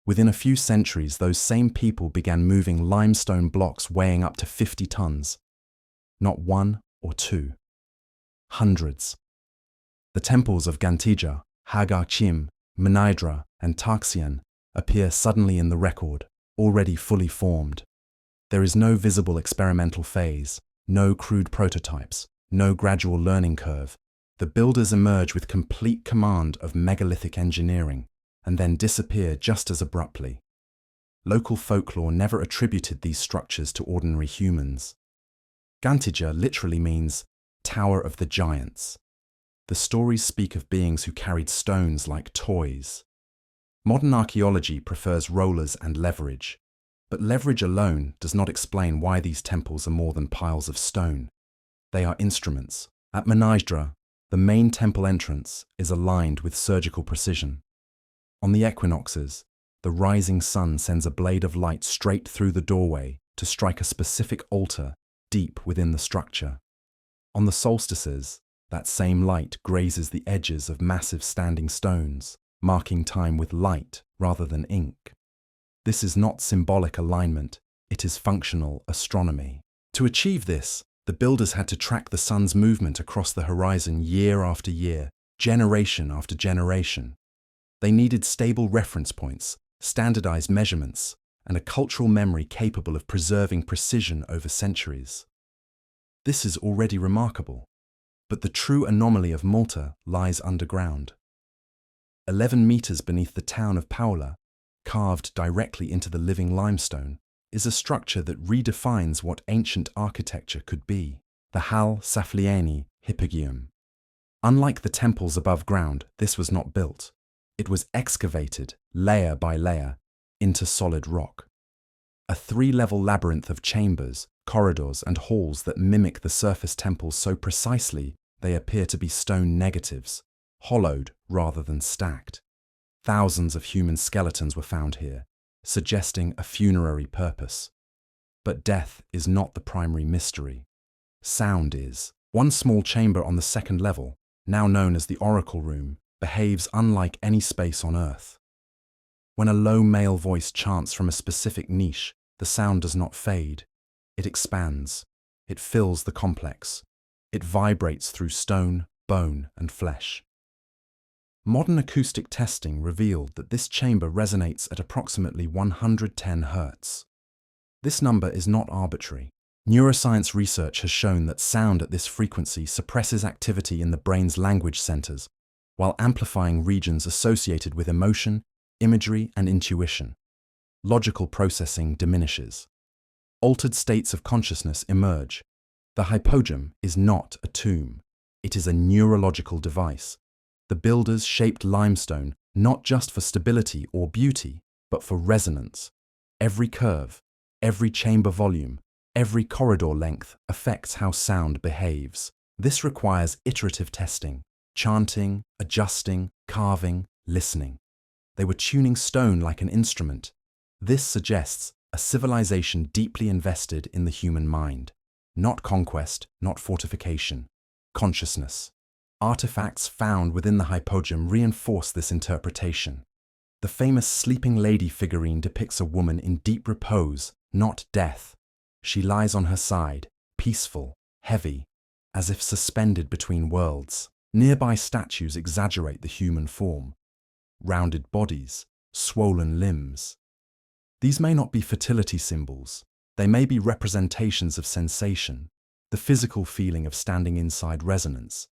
Within a few centuries, those same people began moving limestone blocks weighing up to 50 tons. not one or two. Hundreds. The temples of Gantija, Hagar-Chim, Mnajdra, and Tarxian appear suddenly in the record, already fully formed. There is no visible experimental phase, no crude prototypes, no gradual learning curve. The builders emerge with complete command of megalithic engineering and then disappear just as abruptly. Local folklore never attributed these structures to ordinary humans. Gantija literally means Tower of the Giants. The stories speak of beings who carried stones like toys. Modern archaeology prefers rollers and leverage, but leverage alone does not explain why these temples are more than piles of stone. They are instruments. At Mnajdra, the main temple entrance is aligned with surgical precision. On the equinoxes, the rising sun sends a blade of light straight through the doorway to strike a specific altar deep within the structure. On the solstices, that same light grazes the edges of massive standing stones, marking time with light rather than ink. This is not symbolic alignment, it is functional astronomy. To achieve this, the builders had to track the sun's movement across the horizon year after year, generation after generation. They needed stable reference points, standardized measurements, and a cultural memory capable of preserving precision over centuries. This is already remarkable, but the true anomaly of Malta lies underground. 11 meters beneath the town of Paola, carved directly into the living limestone, is a structure that redefines what ancient architecture could be, the Hal Saflieni Hypogeum. Unlike the temples above ground, this was not built. It was excavated, layer by layer, into solid rock. A three-level labyrinth of chambers, corridors, and halls that mimic the surface temples so precisely they appear to be stone negatives, hollowed rather than stacked. Thousands of human skeletons were found here, suggesting a funerary purpose. But death is not the primary mystery. Sound is. One small chamber on the second level, now known as the Oracle Room, behaves unlike any space on Earth. When a low male voice chants from a specific niche, the sound does not fade. It expands. It fills the complex. It vibrates through stone, bone, and flesh. Modern acoustic testing revealed that this chamber resonates at approximately 110 Hz. This number is not arbitrary. Neuroscience research has shown that sound at this frequency suppresses activity in the brain's language centers, while amplifying regions associated with emotion, imagery, and intuition. Logical processing diminishes. Altered states of consciousness emerge. The hypogeum is not a tomb. It is a neurological device. The builders shaped limestone not just for stability or beauty, but for resonance. Every curve, every chamber volume, every corridor length affects how sound behaves. This requires iterative testing, chanting, adjusting, carving, listening. They were tuning stone like an instrument. This suggests a civilization deeply invested in the human mind. Not conquest, not fortification. Consciousness. Artifacts found within the hypogeum reinforce this interpretation. The famous sleeping lady figurine depicts a woman in deep repose, not death. She lies on her side, peaceful, heavy, as if suspended between worlds. Nearby statues exaggerate the human form. Rounded bodies, swollen limbs. These may not be fertility symbols. They may be representations of sensation, the physical feeling of standing inside resonance.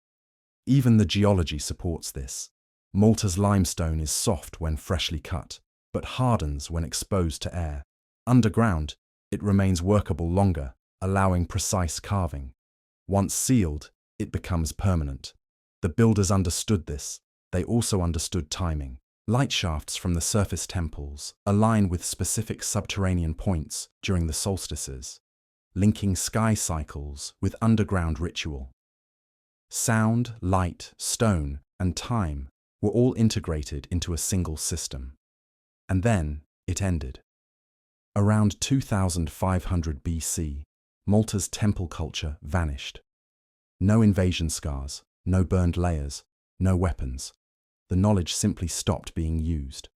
Even the geology supports this. Malta's limestone is soft when freshly cut, but hardens when exposed to air. Underground, it remains workable longer, allowing precise carving. Once sealed, it becomes permanent. The builders understood this. They also understood timing. Light shafts from the surface temples align with specific subterranean points during the solstices, linking sky cycles with underground ritual. Sound, light, stone, and time were all integrated into a single system. And then it ended. Around 2500 BC, Malta's temple culture vanished. No invasion scars, no burned layers, no weapons. The knowledge simply stopped being used.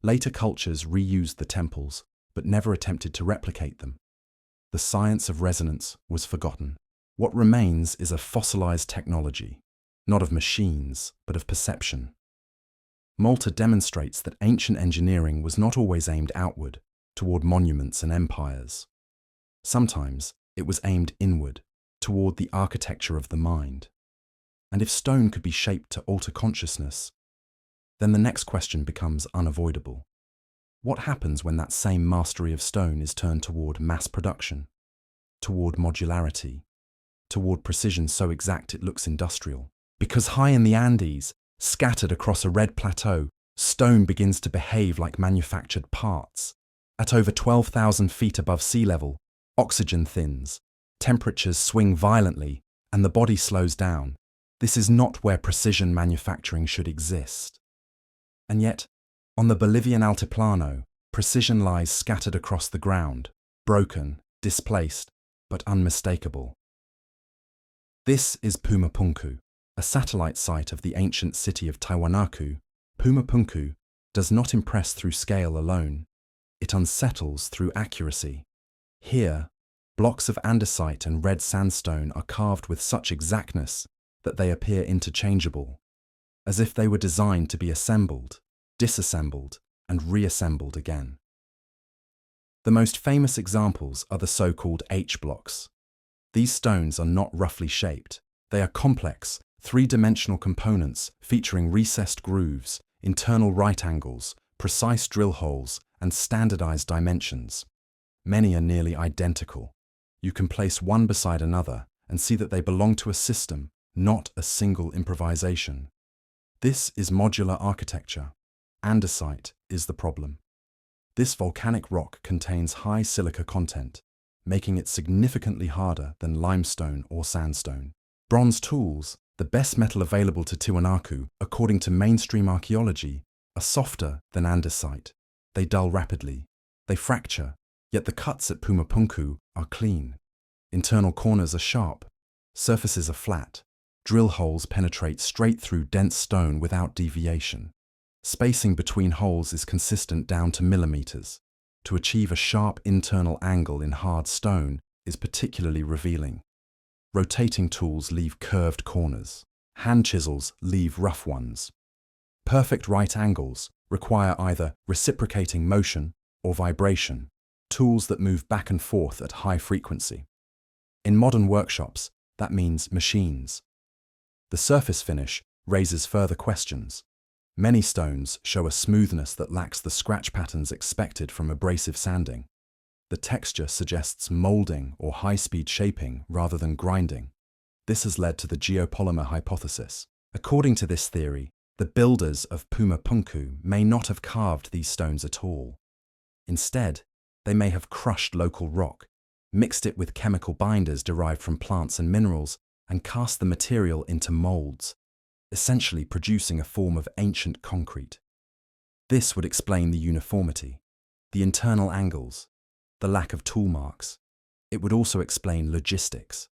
Later cultures reused the temples, but never attempted to replicate them. The science of resonance was forgotten. What remains is a fossilized technology, not of machines, but of perception. Malta demonstrates that ancient engineering was not always aimed outward, toward monuments and empires. Sometimes it was aimed inward, toward the architecture of the mind. And if stone could be shaped to alter consciousness, then the next question becomes unavoidable. What happens when that same mastery of stone is turned toward mass production, toward modularity, toward precision so exact it looks industrial? Because high in the Andes, scattered across a red plateau, stone begins to behave like manufactured parts. At over 12,000 feet above sea level, oxygen thins, temperatures swing violently, and the body slows down. This is not where precision manufacturing should exist. And yet, on the Bolivian Altiplano, precision lies scattered across the ground, broken, displaced, but unmistakable. This is Pumapunku, a satellite site of the ancient city of Tiwanaku. Pumapunku does not impress through scale alone. It unsettles through accuracy. Here, blocks of andesite and red sandstone are carved with such exactness that they appear interchangeable, as if they were designed to be assembled, disassembled, and reassembled again. The most famous examples are the so-called H-blocks. These stones are not roughly shaped. They are complex, three-dimensional components featuring recessed grooves, internal right angles, precise drill holes, and standardized dimensions. Many are nearly identical. You can place one beside another and see that they belong to a system, not a single improvisation. This is modular architecture. Andesite is the problem. This volcanic rock contains high silica content, making it significantly harder than limestone or sandstone. Bronze tools, the best metal available to Tiwanaku, according to mainstream archaeology, are softer than andesite. They dull rapidly. They fracture, yet the cuts at Pumapunku are clean. Internal corners are sharp. Surfaces are flat. Drill holes penetrate straight through dense stone without deviation. Spacing between holes is consistent down to millimeters. To achieve a sharp internal angle in hard stone is particularly revealing. Rotating tools leave curved corners. Hand chisels leave rough ones. Perfect right angles require either reciprocating motion or vibration, tools that move back and forth at high frequency. In modern workshops, that means machines. The surface finish raises further questions. Many stones show a smoothness that lacks the scratch patterns expected from abrasive sanding. The texture suggests molding or high-speed shaping rather than grinding. This has led to the geopolymer hypothesis. According to this theory, the builders of Pumapunku may not have carved these stones at all. Instead, they may have crushed local rock, mixed it with chemical binders derived from plants and minerals, and cast the material into molds, essentially producing a form of ancient concrete. This would explain the uniformity, the internal angles, the lack of tool marks. It would also explain logistics.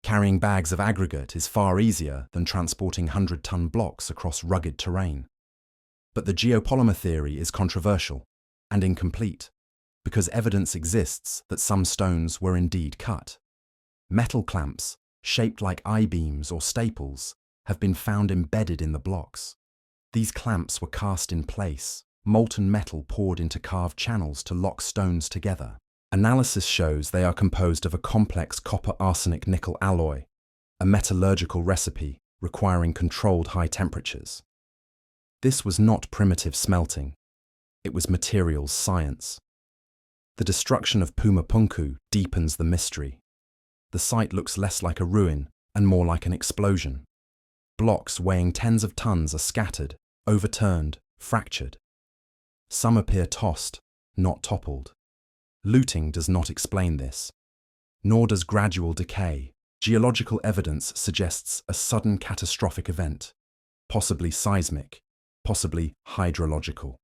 Carrying bags of aggregate is far easier than transporting 100-ton blocks across rugged terrain. But the geopolymer theory is controversial and incomplete, because evidence exists that some stones were indeed cut. Metal clamps, shaped like I-beams or staples, have been found embedded in the blocks. These clamps were cast in place, molten metal poured into carved channels to lock stones together. Analysis shows they are composed of a complex copper-arsenic-nickel alloy, a metallurgical recipe requiring controlled high temperatures. This was not primitive smelting. It was materials science. The destruction of Pumapunku deepens the mystery. The site looks less like a ruin and more like an explosion. Blocks weighing tens of tons are scattered, overturned, fractured. Some appear tossed, not toppled. Looting does not explain this, nor does gradual decay. Geological evidence suggests a sudden catastrophic event, possibly seismic, possibly hydrological.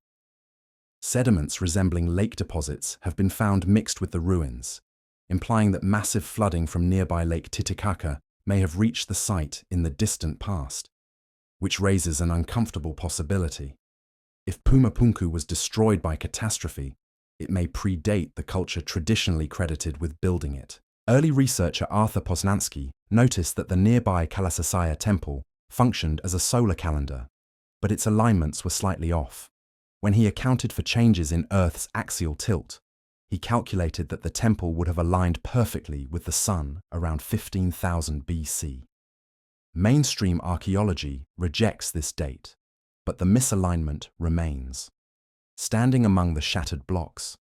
Sediments resembling lake deposits have been found mixed with the ruins, implying that massive flooding from nearby Lake Titicaca may have reached the site in the distant past, which raises an uncomfortable possibility. If Pumapunku was destroyed by catastrophe, it may predate the culture traditionally credited with building it. Early researcher Arthur Poznansky noticed that the nearby Kalasasaya temple functioned as a solar calendar, but its alignments were slightly off. When he accounted for changes in Earth's axial tilt, he calculated that the temple would have aligned perfectly with the sun around 15,000 BC. Mainstream archaeology rejects this date, but the misalignment remains. Standing among the shattered blocks,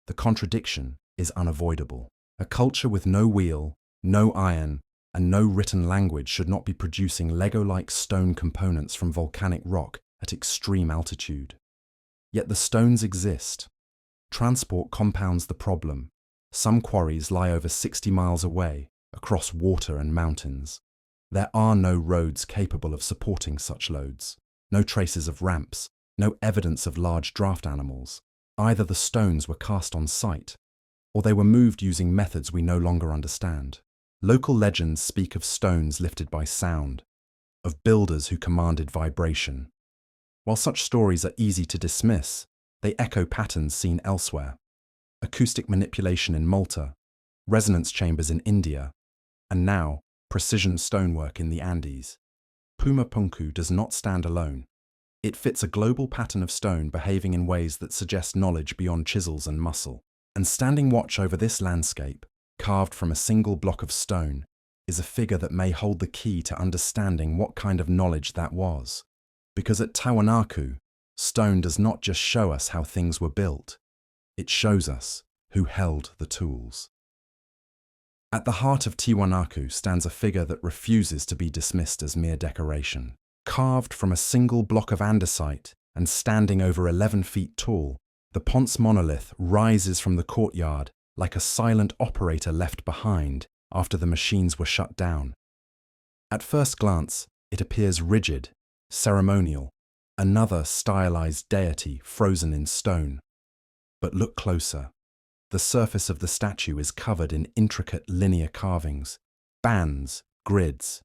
the contradiction is unavoidable. A culture with no wheel, no iron, and no written language should not be producing Lego-like stone components from volcanic rock at extreme altitude. Yet the stones exist. Transport compounds the problem. Some quarries lie over 60 miles away, across water and mountains. There are no roads capable of supporting such loads, no traces of ramps, no evidence of large draft animals. Either the stones were cast on site, or they were moved using methods we no longer understand. Local legends speak of stones lifted by sound, of builders who commanded vibration. While such stories are easy to dismiss, they echo patterns seen elsewhere. Acoustic manipulation in Malta, resonance chambers in India, and now precision stonework in the Andes. Puma Punku does not stand alone. It fits a global pattern of stone behaving in ways that suggest knowledge beyond chisels and muscle. And standing watch over this landscape, carved from a single block of stone, is a figure that may hold the key to understanding what kind of knowledge that was. Because at Tiwanaku, stone does not just show us how things were built, it shows us who held the tools. At the heart of Tiwanaku stands a figure that refuses to be dismissed as mere decoration. Carved from a single block of andesite and standing over 11 feet tall, the Ponce monolith rises from the courtyard like a silent operator left behind after the machines were shut down. At first glance, it appears rigid, ceremonial, another stylized deity frozen in stone. But look closer. The surface of the statue is covered in intricate linear carvings, bands, grids,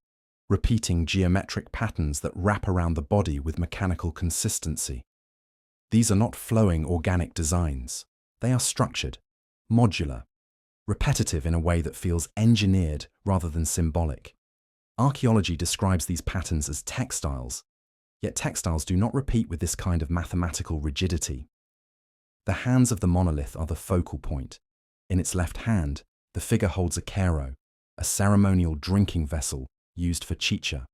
repeating geometric patterns that wrap around the body with mechanical consistency. These are not flowing organic designs. They are structured, modular, repetitive in a way that feels engineered rather than symbolic. Archaeology describes these patterns as textiles, yet textiles do not repeat with this kind of mathematical rigidity. The hands of the monolith are the focal point. In its left hand, the figure holds a kero, a ceremonial drinking vessel used for chicha.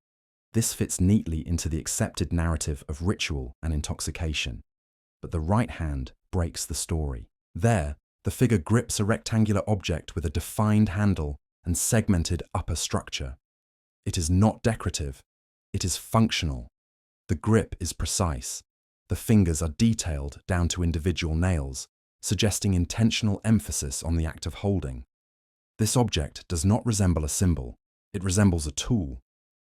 This fits neatly into the accepted narrative of ritual and intoxication. But the right hand breaks the story. There, the figure grips a rectangular object with a defined handle and segmented upper structure. It is not decorative, it is functional. The grip is precise. The fingers are detailed down to individual nails, suggesting intentional emphasis on the act of holding. This object does not resemble a symbol, it resembles a tool.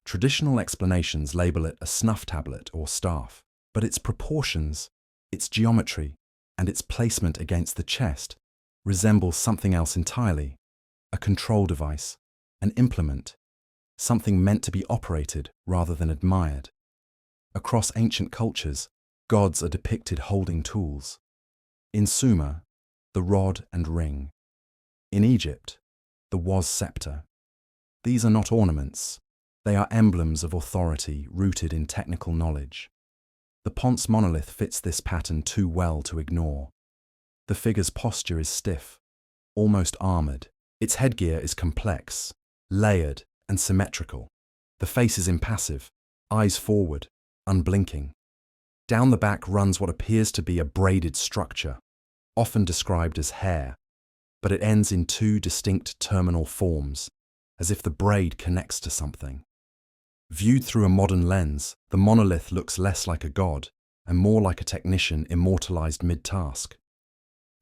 Traditional explanations label it a snuff tablet or staff, but its proportions, its geometry, and its placement against the chest resembles something else entirely, a control device, an implement, something meant to be operated rather than admired. Across ancient cultures, gods are depicted holding tools. In Sumer, the rod and ring. In Egypt, the was scepter. These are not ornaments. They are emblems of authority rooted in technical knowledge. The Ponce monolith fits this pattern too well to ignore. The figure's posture is stiff, almost armored. Its headgear is complex, layered, and symmetrical. The face is impassive, eyes forward, unblinking. Down the back runs what appears to be a braided structure, often described as hair, but it ends in two distinct terminal forms, as if the braid connects to something. Viewed through a modern lens, the monolith looks less like a god and more like a technician immortalized mid-task.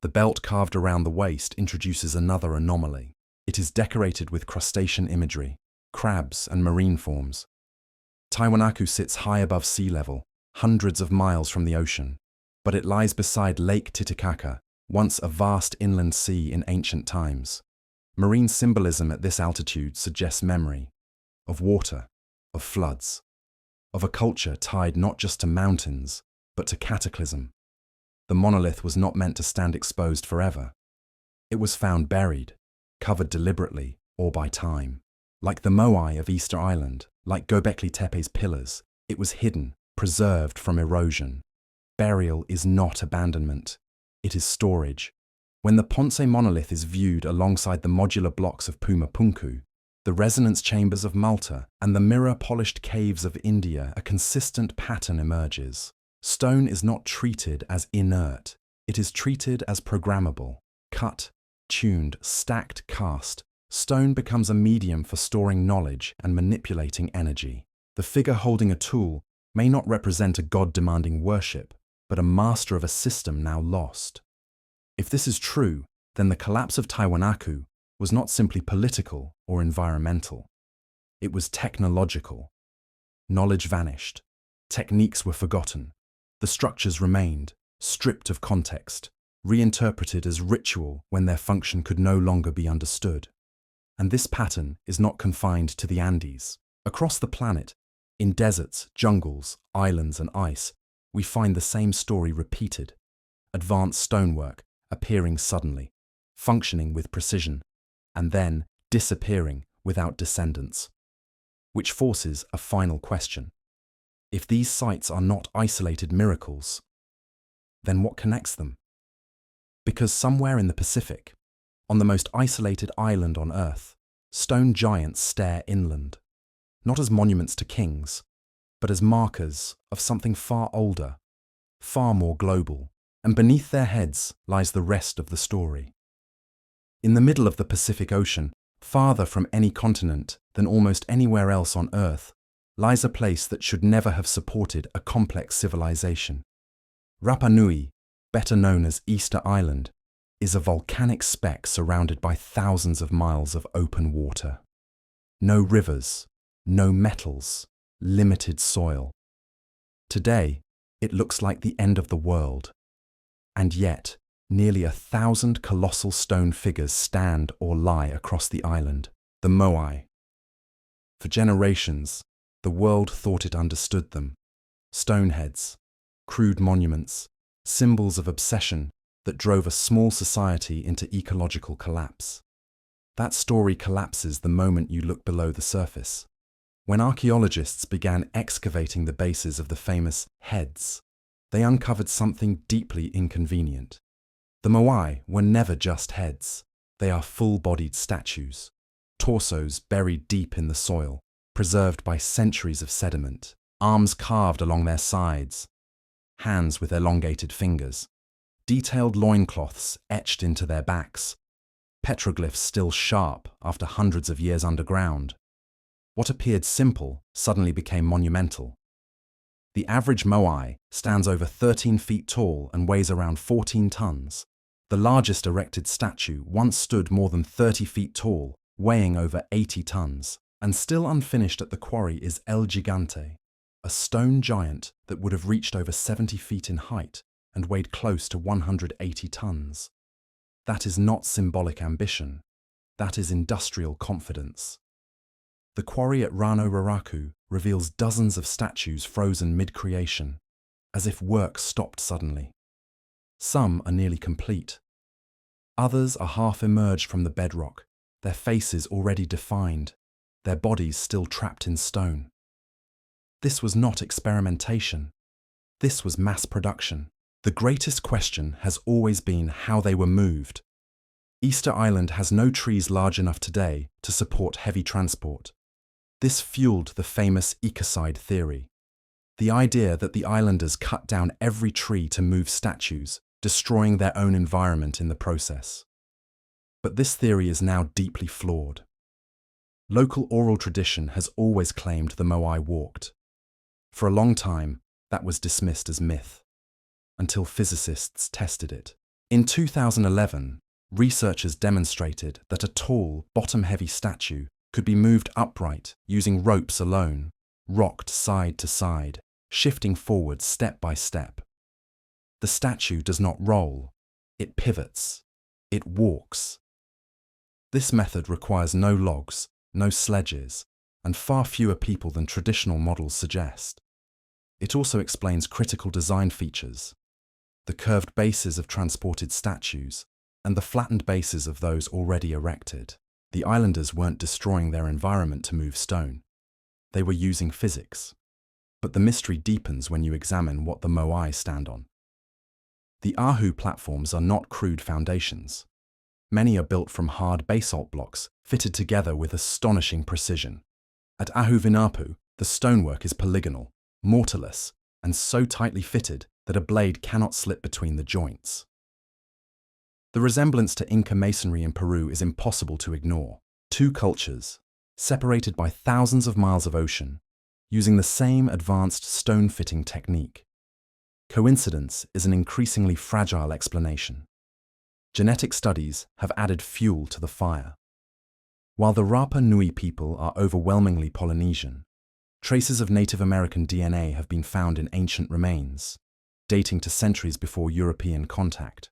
The belt carved around the waist introduces another anomaly. It is decorated with crustacean imagery, crabs and marine forms. Tiwanaku sits high above sea level, hundreds of miles from the ocean, but it lies beside Lake Titicaca, once a vast inland sea in ancient times. Marine symbolism at this altitude suggests memory of water, of floods, of a culture tied not just to mountains, but to cataclysm. The monolith was not meant to stand exposed forever. It was found buried, covered deliberately or by time. Like the Moai of Easter Island, like Göbekli Tepe's pillars, it was hidden, preserved from erosion. Burial is not abandonment, it is storage. When the Ponce monolith is viewed alongside the modular blocks of Pumapunku, the resonance chambers of Malta, and the mirror-polished caves of India, a consistent pattern emerges. Stone is not treated as inert, it is treated as programmable. Cut, tuned, stacked, cast, stone becomes a medium for storing knowledge and manipulating energy. The figure holding a tool may not represent a god-demanding worship, but a master of a system now lost. If this is true, then the collapse of Tiwanaku was not simply political or environmental. It was technological. Knowledge vanished. Techniques were forgotten. The structures remained, stripped of context, reinterpreted as ritual when their function could no longer be understood. And this pattern is not confined to the Andes. Across the planet, in deserts, jungles, islands, and ice, we find the same story repeated. Advanced stonework appearing suddenly, functioning with precision, and then disappearing without descendants. Which forces a final question. If these sites are not isolated miracles, then what connects them? Because somewhere in the Pacific, on the most isolated island on Earth, stone giants stare inland, not as monuments to kings, but as markers of something far older, far more global, and beneath their heads lies the rest of the story. In the middle of the Pacific Ocean, farther from any continent than almost anywhere else on Earth, lies a place that should never have supported a complex civilization. Rapa Nui, better known as Easter Island, is a volcanic speck surrounded by thousands of miles of open water. No rivers, no metals, limited soil. Today, it looks like the end of the world. And yet, nearly 1,000 colossal stone figures stand or lie across the island, the Moai. For generations, the world thought it understood them. Stoneheads, crude monuments, symbols of obsession that drove a small society into ecological collapse. That story collapses the moment you look below the surface. When archaeologists began excavating the bases of the famous heads, they uncovered something deeply inconvenient. The Moai were never just heads. They are full-bodied statues, torsos buried deep in the soil, preserved by centuries of sediment, arms carved along their sides, hands with elongated fingers, detailed loincloths etched into their backs, petroglyphs still sharp after hundreds of years underground. What appeared simple suddenly became monumental. The average Moai stands over 13 feet tall and weighs around 14 tons. The largest erected statue once stood more than 30 feet tall, weighing over 80 tons. And still unfinished at the quarry is El Gigante, a stone giant that would have reached over 70 feet in height and weighed close to 180 tons. That is not symbolic ambition, that is industrial confidence. The quarry at Rano Raraku reveals dozens of statues frozen mid-creation, as if work stopped suddenly. Some are nearly complete. Others are half emerged from the bedrock, their faces already defined, their bodies still trapped in stone. This was not experimentation. This was mass production. The greatest question has always been how they were moved. Easter Island has no trees large enough today to support heavy transport. This fueled the famous ecocide theory, the idea that the islanders cut down every tree to move statues, destroying their own environment in the process. But this theory is now deeply flawed. Local oral tradition has always claimed the Moai walked. For a long time, that was dismissed as myth, until physicists tested it. In 2011, researchers demonstrated that a tall, bottom-heavy statue could be moved upright using ropes alone, rocked side to side, shifting forward step by step. The statue does not roll, it pivots, it walks. This method requires no logs, no sledges, and far fewer people than traditional models suggest. It also explains critical design features. The curved bases of transported statues, and the flattened bases of those already erected. The islanders weren't destroying their environment to move stone. They were using physics. But the mystery deepens when you examine what the moai stand on. The Ahu platforms are not crude foundations. Many are built from hard basalt blocks, fitted together with astonishing precision. At Ahuvinapu, the stonework is polygonal, mortarless, and so tightly fitted that a blade cannot slip between the joints. The resemblance to Inca masonry in Peru is impossible to ignore. Two cultures, separated by thousands of miles of ocean, using the same advanced stone-fitting technique. Coincidence is an increasingly fragile explanation. Genetic studies have added fuel to the fire. While the Rapa Nui people are overwhelmingly Polynesian, traces of Native American DNA have been found in ancient remains, dating to centuries before European contact.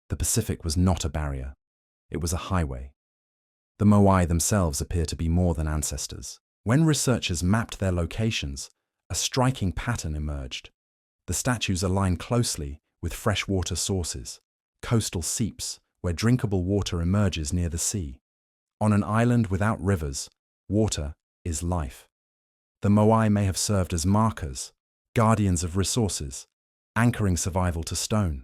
The Pacific was not a barrier, it was a highway. The moai themselves appear to be more than ancestors. When researchers mapped their locations, a striking pattern emerged. The statues align closely with freshwater sources, coastal seeps where drinkable water emerges near the sea. On an island without rivers, water is life. The moai may have served as markers, guardians of resources, anchoring survival to stone.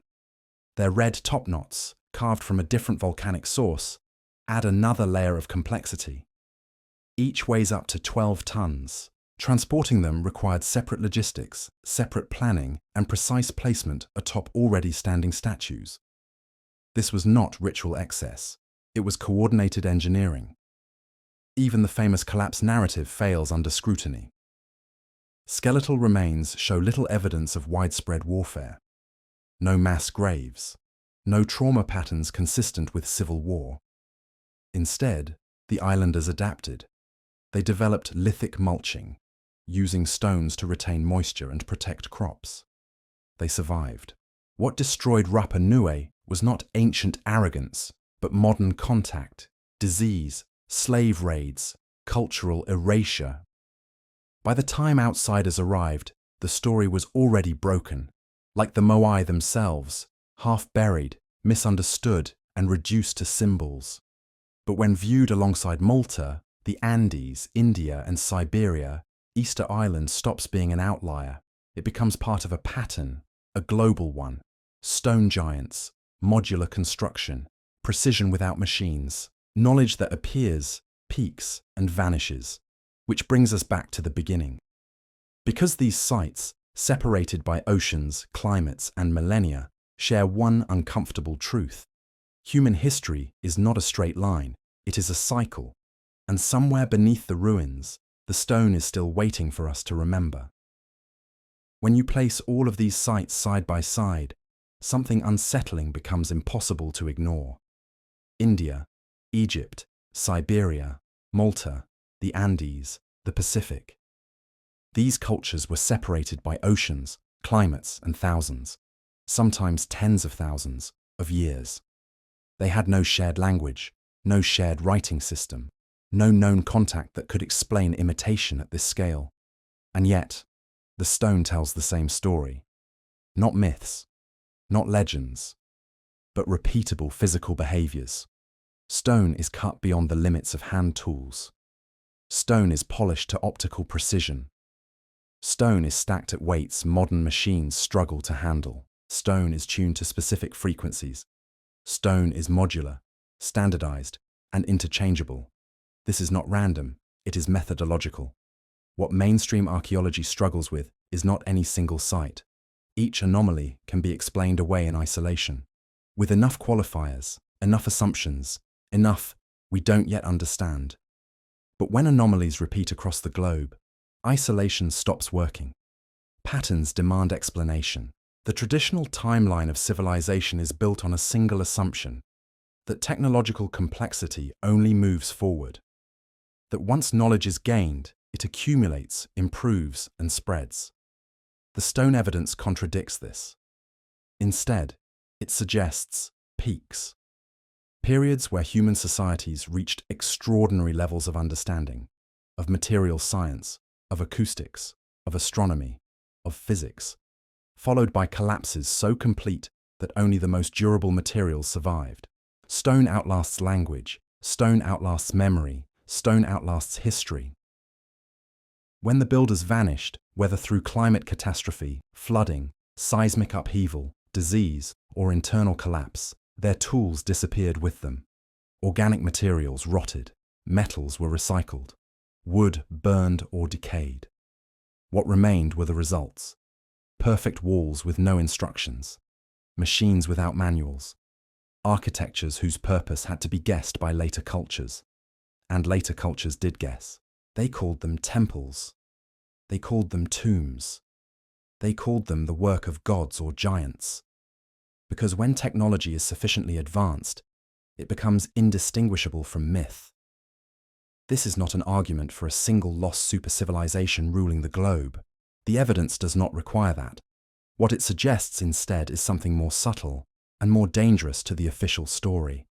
Their red top knots, carved from a different volcanic source, add another layer of complexity. Each weighs up to 12 tons. Transporting them required separate logistics, separate planning, and precise placement atop already standing statues. This was not ritual excess. It was coordinated engineering. Even the famous collapse narrative fails under scrutiny. Skeletal remains show little evidence of widespread warfare. No mass graves. No trauma patterns consistent with civil war. Instead, the islanders adapted. They developed lithic mulching, using stones to retain moisture and protect crops. They survived. What destroyed Rapa Nui was not ancient arrogance, but modern contact, disease, slave raids, cultural erasure. By the time outsiders arrived, the story was already broken, like the moai themselves, half buried, misunderstood, and reduced to symbols. But when viewed alongside Malta, the Andes, India, and Siberia, Easter Island stops being an outlier. It becomes part of a pattern, a global one. Stone giants, modular construction, precision without machines, knowledge that appears, peaks, and vanishes, which brings us back to the beginning. Because these sites, separated by oceans, climates, and millennia, share one uncomfortable truth. Human history is not a straight line, it is a cycle, and somewhere beneath the ruins, the stone is still waiting for us to remember. When you place all of these sites side by side, something unsettling becomes impossible to ignore. India, Egypt, Siberia, Malta, the Andes, the Pacific. These cultures were separated by oceans, climates, and thousands, sometimes tens of thousands, of years. They had no shared language, no shared writing system, no known contact that could explain imitation at this scale. And yet, the stone tells the same story. Not myths, not legends, but repeatable physical behaviors. Stone is cut beyond the limits of hand tools. Stone is polished to optical precision. Stone is stacked at weights modern machines struggle to handle. Stone is tuned to specific frequencies. Stone is modular, standardized, and interchangeable. This is not random, it is methodological. What mainstream archaeology struggles with is not any single site. Each anomaly can be explained away in isolation. With enough qualifiers, enough assumptions, enough we don't yet understand. But when anomalies repeat across the globe, isolation stops working. Patterns demand explanation. The traditional timeline of civilization is built on a single assumption, that technological complexity only moves forward. That once knowledge is gained, it accumulates, improves, and spreads. The stone evidence contradicts this. Instead, it suggests peaks. Periods where human societies reached extraordinary levels of understanding, of material science, of acoustics, of astronomy, of physics, followed by collapses so complete that only the most durable materials survived. Stone outlasts language, stone outlasts memory, stone outlasts history. When the builders vanished, whether through climate catastrophe, flooding, seismic upheaval, disease, or internal collapse, their tools disappeared with them. Organic materials rotted, metals were recycled, wood burned or decayed. What remained were the results: perfect walls with no instructions, machines without manuals, architectures whose purpose had to be guessed by later cultures. And later cultures did guess. They called them temples. They called them tombs. They called them the work of gods or giants. Because when technology is sufficiently advanced, it becomes indistinguishable from myth. This is not an argument for a single lost supercivilization ruling the globe. The evidence does not require that. What it suggests instead is something more subtle and more dangerous to the official story.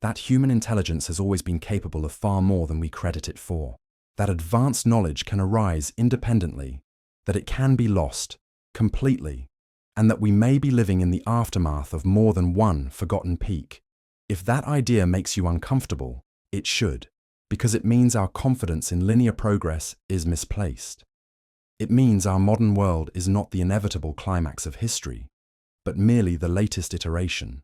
That human intelligence has always been capable of far more than we credit it for. That advanced knowledge can arise independently, that it can be lost completely, and that we may be living in the aftermath of more than one forgotten peak. If that idea makes you uncomfortable, it should, because it means our confidence in linear progress is misplaced. It means our modern world is not the inevitable climax of history, but merely the latest iteration.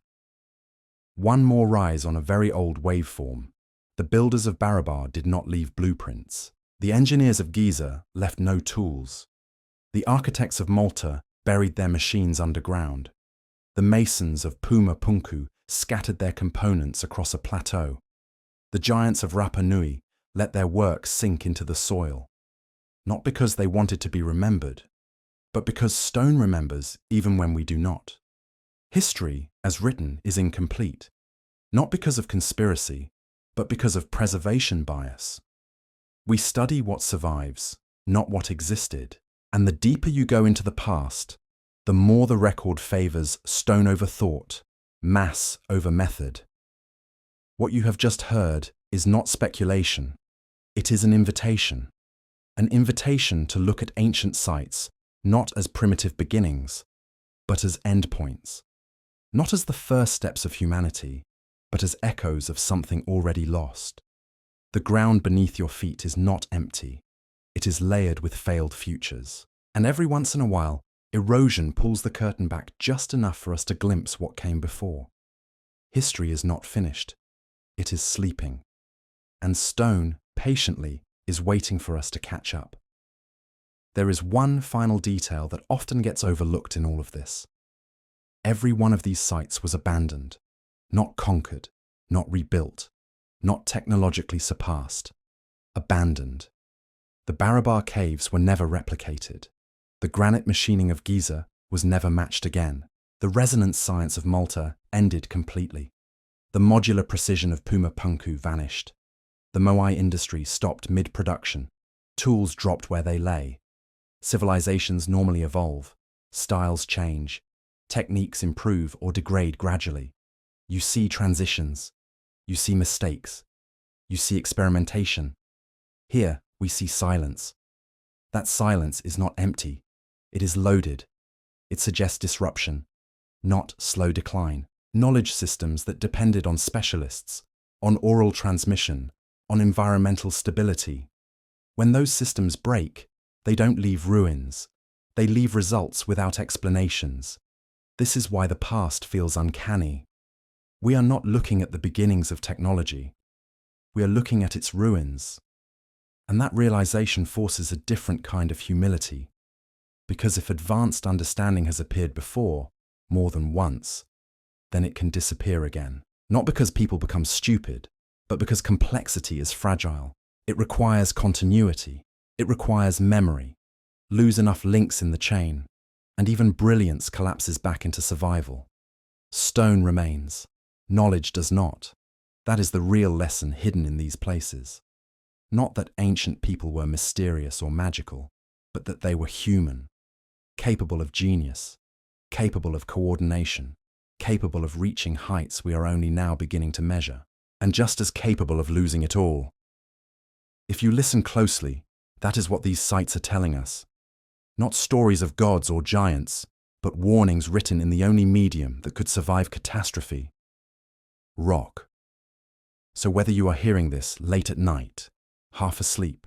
One more rise on a very old waveform. The builders of Barabar did not leave blueprints. The engineers of Giza left no tools. The architects of Malta buried their machines underground. The masons of Puma Punku scattered their components across a plateau. The giants of Rapa Nui let their work sink into the soil, not because they wanted to be remembered, but because stone remembers even when we do not. History, as written, is incomplete, not because of conspiracy, but because of preservation bias. We study what survives, not what existed, and the deeper you go into the past, the more the record favors stone over thought, mass over method. What you have just heard is not speculation. It is an invitation to look at ancient sites not as primitive beginnings, but as endpoints. Not as the first steps of humanity, but as echoes of something already lost. The ground beneath your feet is not empty. It is layered with failed futures. And every once in a while, erosion pulls the curtain back just enough for us to glimpse what came before. History is not finished. It is sleeping. And stone, patiently, is waiting for us to catch up. There is one final detail that often gets overlooked in all of this. Every one of these sites was abandoned, not conquered, not rebuilt, not technologically surpassed. Abandoned. The Barabar caves were never replicated. The granite machining of Giza was never matched again. The resonance science of Malta ended completely. The modular precision of Puma Punku vanished. The Moai industry stopped mid-production. Tools dropped where they lay. Civilizations normally evolve. Styles change. Techniques improve or degrade gradually. You see transitions. You see mistakes. You see experimentation. Here, we see silence. That silence is not empty. It is loaded. It suggests disruption, not slow decline. Knowledge systems that depended on specialists, on oral transmission, on environmental stability. When those systems break, they don't leave ruins. They leave results without explanations. This is why the past feels uncanny. We are not looking at the beginnings of technology. We are looking at its ruins. And that realization forces a different kind of humility. Because if advanced understanding has appeared before, more than once, then it can disappear again. Not because people become stupid, but because complexity is fragile. It requires continuity. It requires memory. Lose enough links in the chain, and even brilliance collapses back into survival. Stone remains. Knowledge does not. That is the real lesson hidden in these places. Not that ancient people were mysterious or magical, but that they were human, capable of genius, capable of coordination, capable of reaching heights we are only now beginning to measure, and just as capable of losing it all. If you listen closely, that is what these sites are telling us. Not stories of gods or giants, but warnings written in the only medium that could survive catastrophe: rock. So whether you are hearing this late at night, half asleep,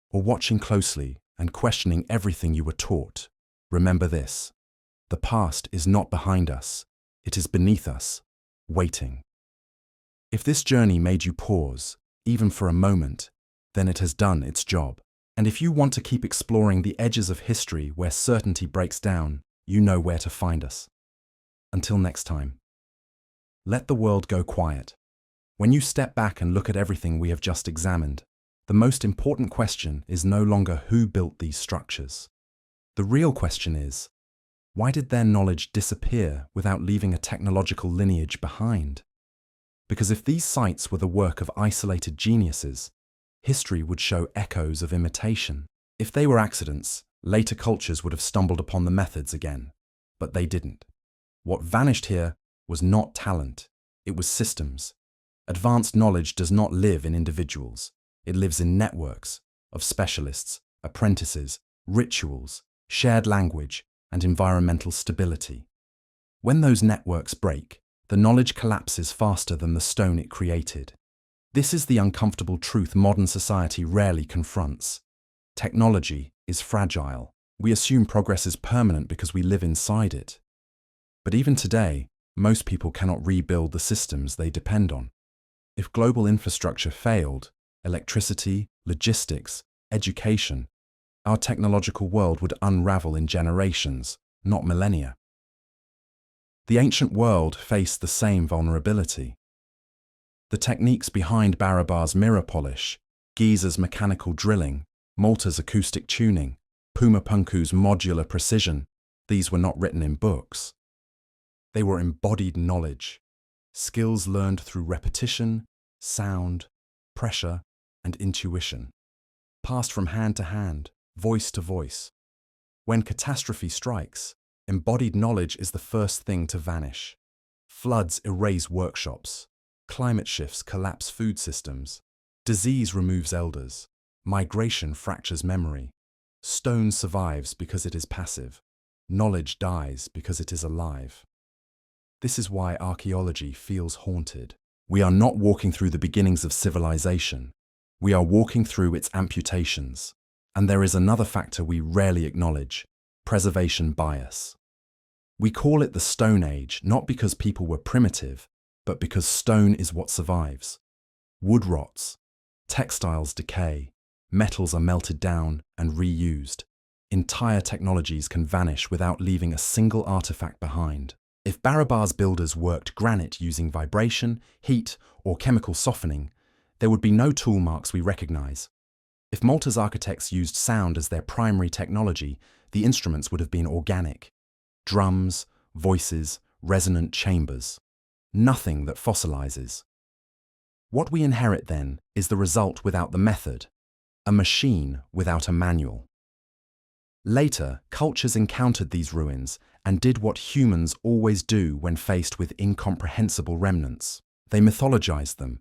or watching closely and questioning everything you were taught, remember this: the past is not behind us, it is beneath us, waiting. If this journey made you pause, even for a moment, then it has done its job. And if you want to keep exploring the edges of history where certainty breaks down, you know where to find us. Until next time, let the world go quiet. When you step back and look at everything we have just examined, the most important question is no longer who built these structures. The real question is, why did their knowledge disappear without leaving a technological lineage behind? Because if these sites were the work of isolated geniuses, history would show echoes of imitation. If they were accidents, later cultures would have stumbled upon the methods again. But they didn't. What vanished here was not talent, it was systems. Advanced knowledge does not live in individuals. It lives in networks of specialists, apprentices, rituals, shared language, and environmental stability. When those networks break, the knowledge collapses faster than the stone it created. This is the uncomfortable truth modern society rarely confronts. Technology is fragile. We assume progress is permanent because we live inside it. But even today, most people cannot rebuild the systems they depend on. If global infrastructure failed, electricity, logistics, education, our technological world would unravel in generations, not millennia. The ancient world faced the same vulnerability. The techniques behind Barabar's mirror polish, Giza's mechanical drilling, Malta's acoustic tuning, Pumapunku's modular precision, these were not written in books. They were embodied knowledge, skills learned through repetition, sound, pressure, and intuition, passed from hand to hand, voice to voice. When catastrophe strikes, embodied knowledge is the first thing to vanish. Floods erase workshops. Climate shifts collapse food systems. Disease removes elders. Migration fractures memory. Stone survives because it is passive. Knowledge dies because it is alive. This is why archaeology feels haunted. We are not walking through the beginnings of civilization. We are walking through its amputations. And there is another factor we rarely acknowledge: preservation bias. We call it the Stone Age not because people were primitive, but because stone is what survives. Wood rots, textiles decay, metals are melted down and reused. Entire technologies can vanish without leaving a single artifact behind. If Barabar's builders worked granite using vibration, heat, or chemical softening, there would be no tool marks we recognize. If Malta's architects used sound as their primary technology, the instruments would have been organic. Drums, voices, resonant chambers. Nothing that fossilizes. What we inherit then is the result without the method, a machine without a manual. Later, cultures encountered these ruins and did what humans always do when faced with incomprehensible remnants. They mythologized them.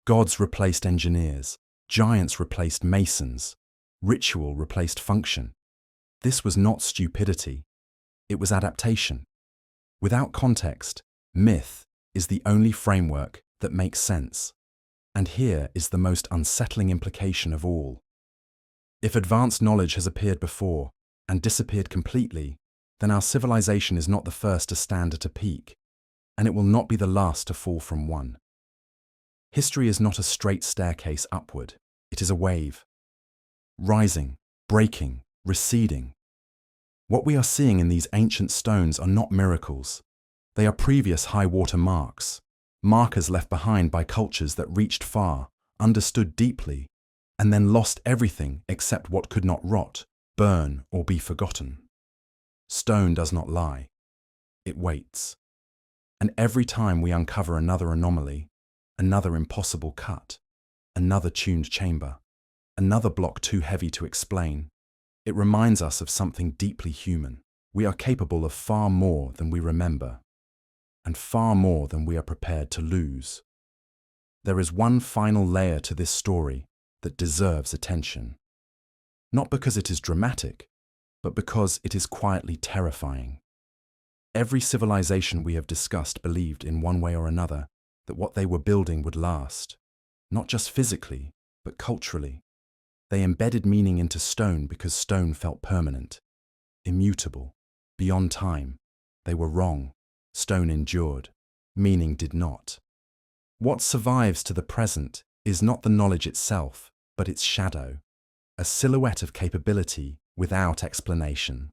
Gods replaced engineers, giants replaced masons, ritual replaced function. This was not stupidity, it was adaptation. Without context, myth is the only framework that makes sense. And here is the most unsettling implication of all. If advanced knowledge has appeared before and disappeared completely, then our civilization is not the first to stand at a peak, and it will not be the last to fall from one. History is not a straight staircase upward, it is a wave. Rising, breaking, receding. What we are seeing in these ancient stones are not miracles. They are previous high water marks, markers left behind by cultures that reached far, understood deeply, and then lost everything except what could not rot, burn, or be forgotten. Stone does not lie. It waits. And every time we uncover another anomaly, another impossible cut, another tuned chamber, another block too heavy to explain, it reminds us of something deeply human. We are capable of far more than we remember, and far more than we are prepared to lose. There is one final layer to this story that deserves attention. Not because it is dramatic, but because it is quietly terrifying. Every civilization we have discussed believed in one way or another that what they were building would last, not just physically, but culturally. They embedded meaning into stone because stone felt permanent, immutable, beyond time. They were wrong. Stone endured. Meaning did not. What survives to the present is not the knowledge itself, but its shadow, a silhouette of capability without explanation.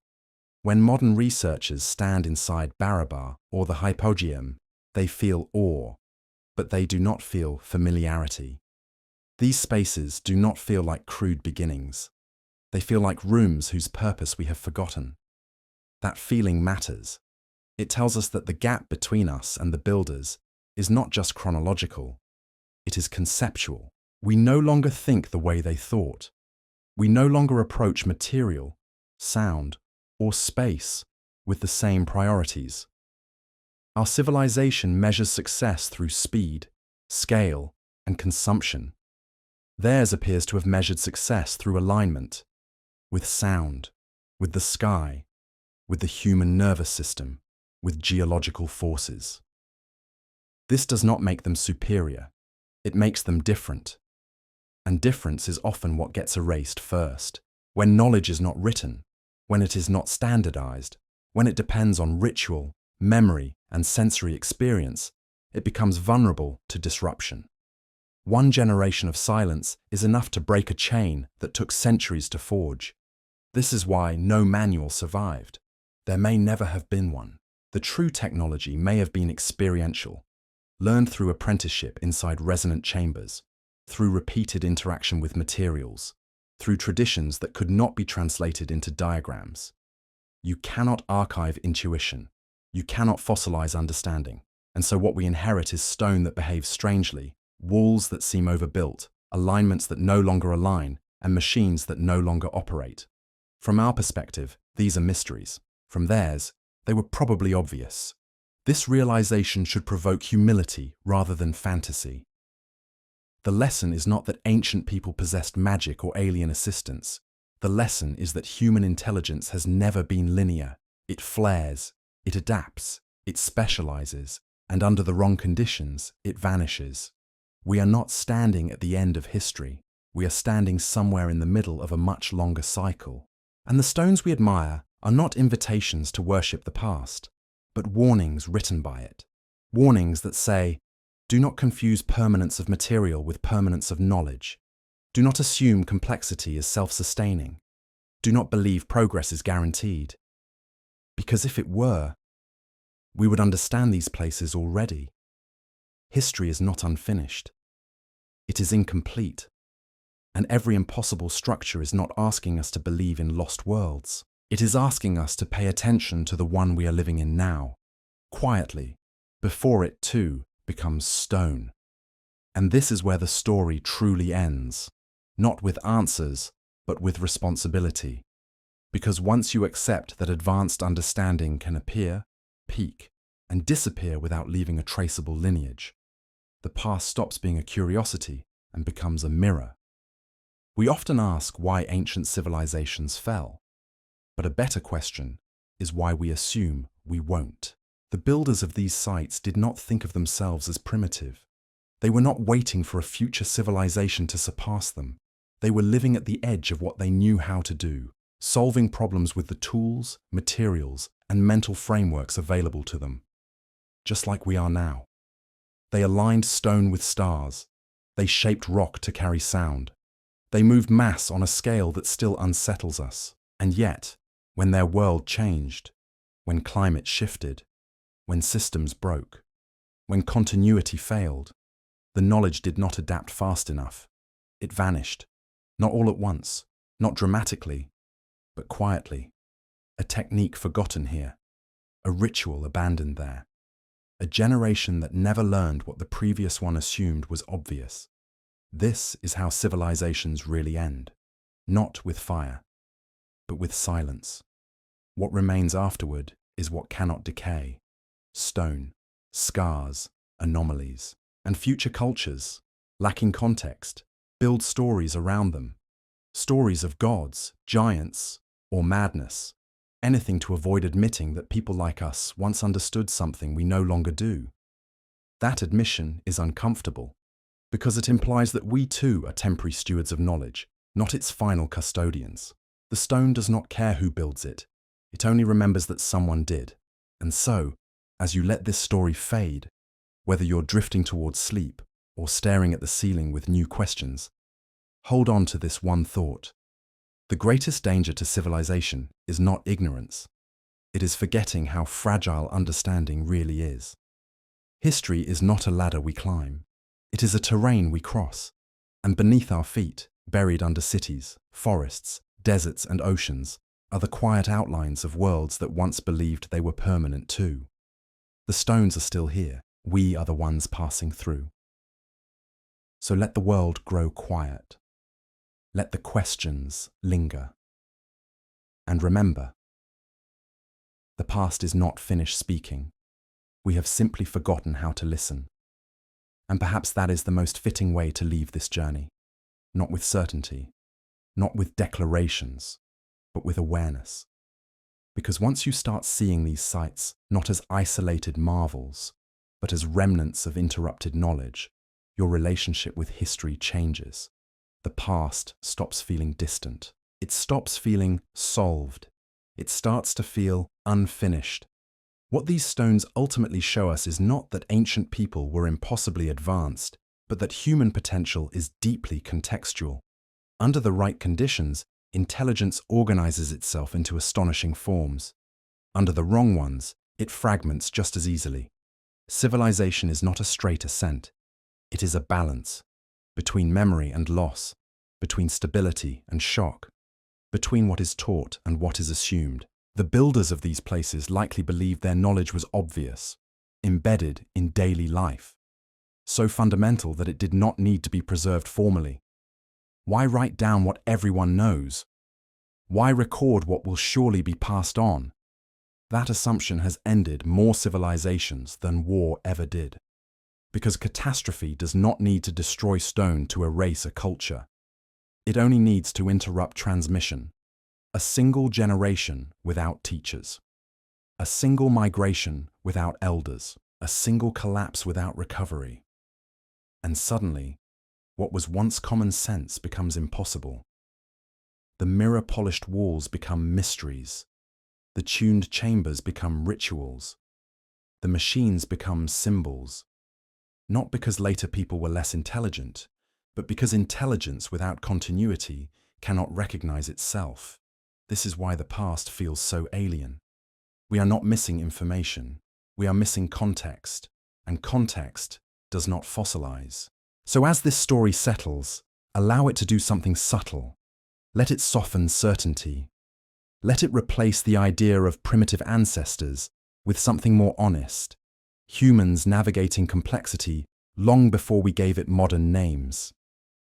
When modern researchers stand inside Barabar or the Hypogeum, they feel awe, but they do not feel familiarity. These spaces do not feel like crude beginnings. They feel like rooms whose purpose we have forgotten. That feeling matters. It tells us that the gap between us and the builders is not just chronological, it is conceptual. We no longer think the way they thought. We no longer approach material, sound, or space with the same priorities. Our civilization measures success through speed, scale, and consumption. Theirs appears to have measured success through alignment, with sound, with the sky, with the human nervous system, with geological forces. This does not make them superior, it makes them different. And difference is often what gets erased first, when knowledge is not written, when it is not standardized, when it depends on ritual, memory, and sensory experience, it becomes vulnerable to disruption. One generation of silence is enough to break a chain that took centuries to forge. This is why no manual survived. There may never have been one. The true technology may have been experiential, learned through apprenticeship inside resonant chambers, through repeated interaction with materials, through traditions that could not be translated into diagrams. You cannot archive intuition. You cannot fossilize understanding. And so what we inherit is stone that behaves strangely, walls that seem overbuilt, alignments that no longer align, and machines that no longer operate. From our perspective, these are mysteries. From theirs, they were probably obvious. This realization should provoke humility rather than fantasy. The lesson is not that ancient people possessed magic or alien assistance. The lesson is that human intelligence has never been linear. It flares, it adapts, it specializes, and under the wrong conditions, it vanishes. We are not standing at the end of history. We are standing somewhere in the middle of a much longer cycle. And the stones we admire are not invitations to worship the past, but warnings written by it. Warnings that say, do not confuse permanence of material with permanence of knowledge. Do not assume complexity is self-sustaining. Do not believe progress is guaranteed. Because if it were, we would understand these places already. History is not unfinished. It is incomplete. And every impossible structure is not asking us to believe in lost worlds. It is asking us to pay attention to the one we are living in now, quietly, before it too becomes stone. And this is where the story truly ends, not with answers, but with responsibility. Because once you accept that advanced understanding can appear, peak, and disappear without leaving a traceable lineage, the past stops being a curiosity and becomes a mirror. We often ask why ancient civilizations fell, but a better question is why we assume we won't. The builders of these sites did not think of themselves as primitive. They were not waiting for a future civilization to surpass them. They were living at the edge of what they knew how to do, solving problems with the tools, materials, and mental frameworks available to them. Just like we are now. They aligned stone with stars. They shaped rock to carry sound. They moved mass on a scale that still unsettles us. And yet, when their world changed, when climate shifted, when systems broke, when continuity failed, the knowledge did not adapt fast enough. It vanished, not all at once, not dramatically, but quietly. A technique forgotten here, a ritual abandoned there, a generation that never learned what the previous one assumed was obvious. This is how civilizations really end, not with fire, but with silence. What remains afterward is what cannot decay. Stone, scars, anomalies, and future cultures, lacking context, build stories around them. Stories of gods, giants, or madness. anything to avoid admitting that people like us once understood something we no longer do. That admission is uncomfortable, because it implies that we too are temporary stewards of knowledge, not its final custodians. The stone does not care who builds it. It only remembers that someone did. And so, as you let this story fade, whether you're drifting towards sleep or staring at the ceiling with new questions, hold on to this one thought. The greatest danger to civilization is not ignorance. It is forgetting how fragile understanding really is. History is not a ladder we climb. It is a terrain we cross. And beneath our feet, buried under cities, forests, deserts and oceans, are the quiet outlines of worlds that once believed they were permanent too. The stones are still here. We are the ones passing through. So let the world grow quiet. Let the questions linger. And remember, the past is not finished speaking. We have simply forgotten how to listen. And perhaps that is the most fitting way to leave this journey. Not with certainty, not with declarations, but with awareness. Because once you start seeing these sites not as isolated marvels, but as remnants of interrupted knowledge, your relationship with history changes. The past stops feeling distant. It stops feeling solved. It starts to feel unfinished. What these stones ultimately show us is not that ancient people were impossibly advanced, but that human potential is deeply contextual. Under the right conditions, intelligence organizes itself into astonishing forms. Under the wrong ones, it fragments just as easily. Civilization is not a straight ascent. It is a balance between memory and loss, between stability and shock, between what is taught and what is assumed. The builders of these places likely believed their knowledge was obvious, embedded in daily life, so fundamental that it did not need to be preserved formally. Why write down what everyone knows? Why record what will surely be passed on? That assumption has ended more civilizations than war ever did. Because catastrophe does not need to destroy stone to erase a culture. It only needs to interrupt transmission. A single generation without teachers. A single migration without elders. A single collapse without recovery. And suddenly, what was once common sense becomes impossible. The mirror-polished walls become mysteries. The tuned chambers become rituals. The machines become symbols. Not because later people were less intelligent, but because intelligence without continuity cannot recognize itself. This is why the past feels so alien. We are not missing information. We are missing context, and context does not fossilize. So as this story settles, allow it to do something subtle. Let it soften certainty. Let it replace the idea of primitive ancestors with something more honest. Humans navigating complexity long before we gave it modern names.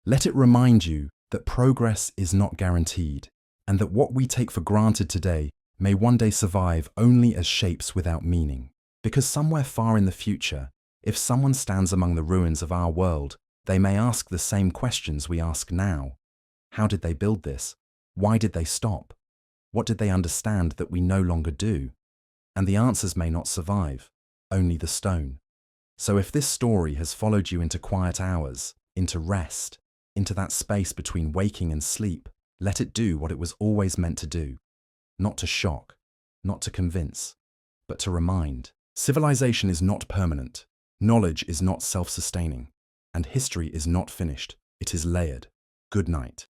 Let it remind you that progress is not guaranteed, and that what we take for granted today may one day survive only as shapes without meaning. Because somewhere far in the future, if someone stands among the ruins of our world, they may ask the same questions we ask now. How did they build this? Why did they stop? What did they understand that we no longer do? And the answers may not survive, only the stone. So if this story has followed you into quiet hours, into rest, into that space between waking and sleep, let it do what it was always meant to do. Not to shock, not to convince, but to remind. Civilization is not permanent, knowledge is not self-sustaining, and history is not finished, it is layered. Good night.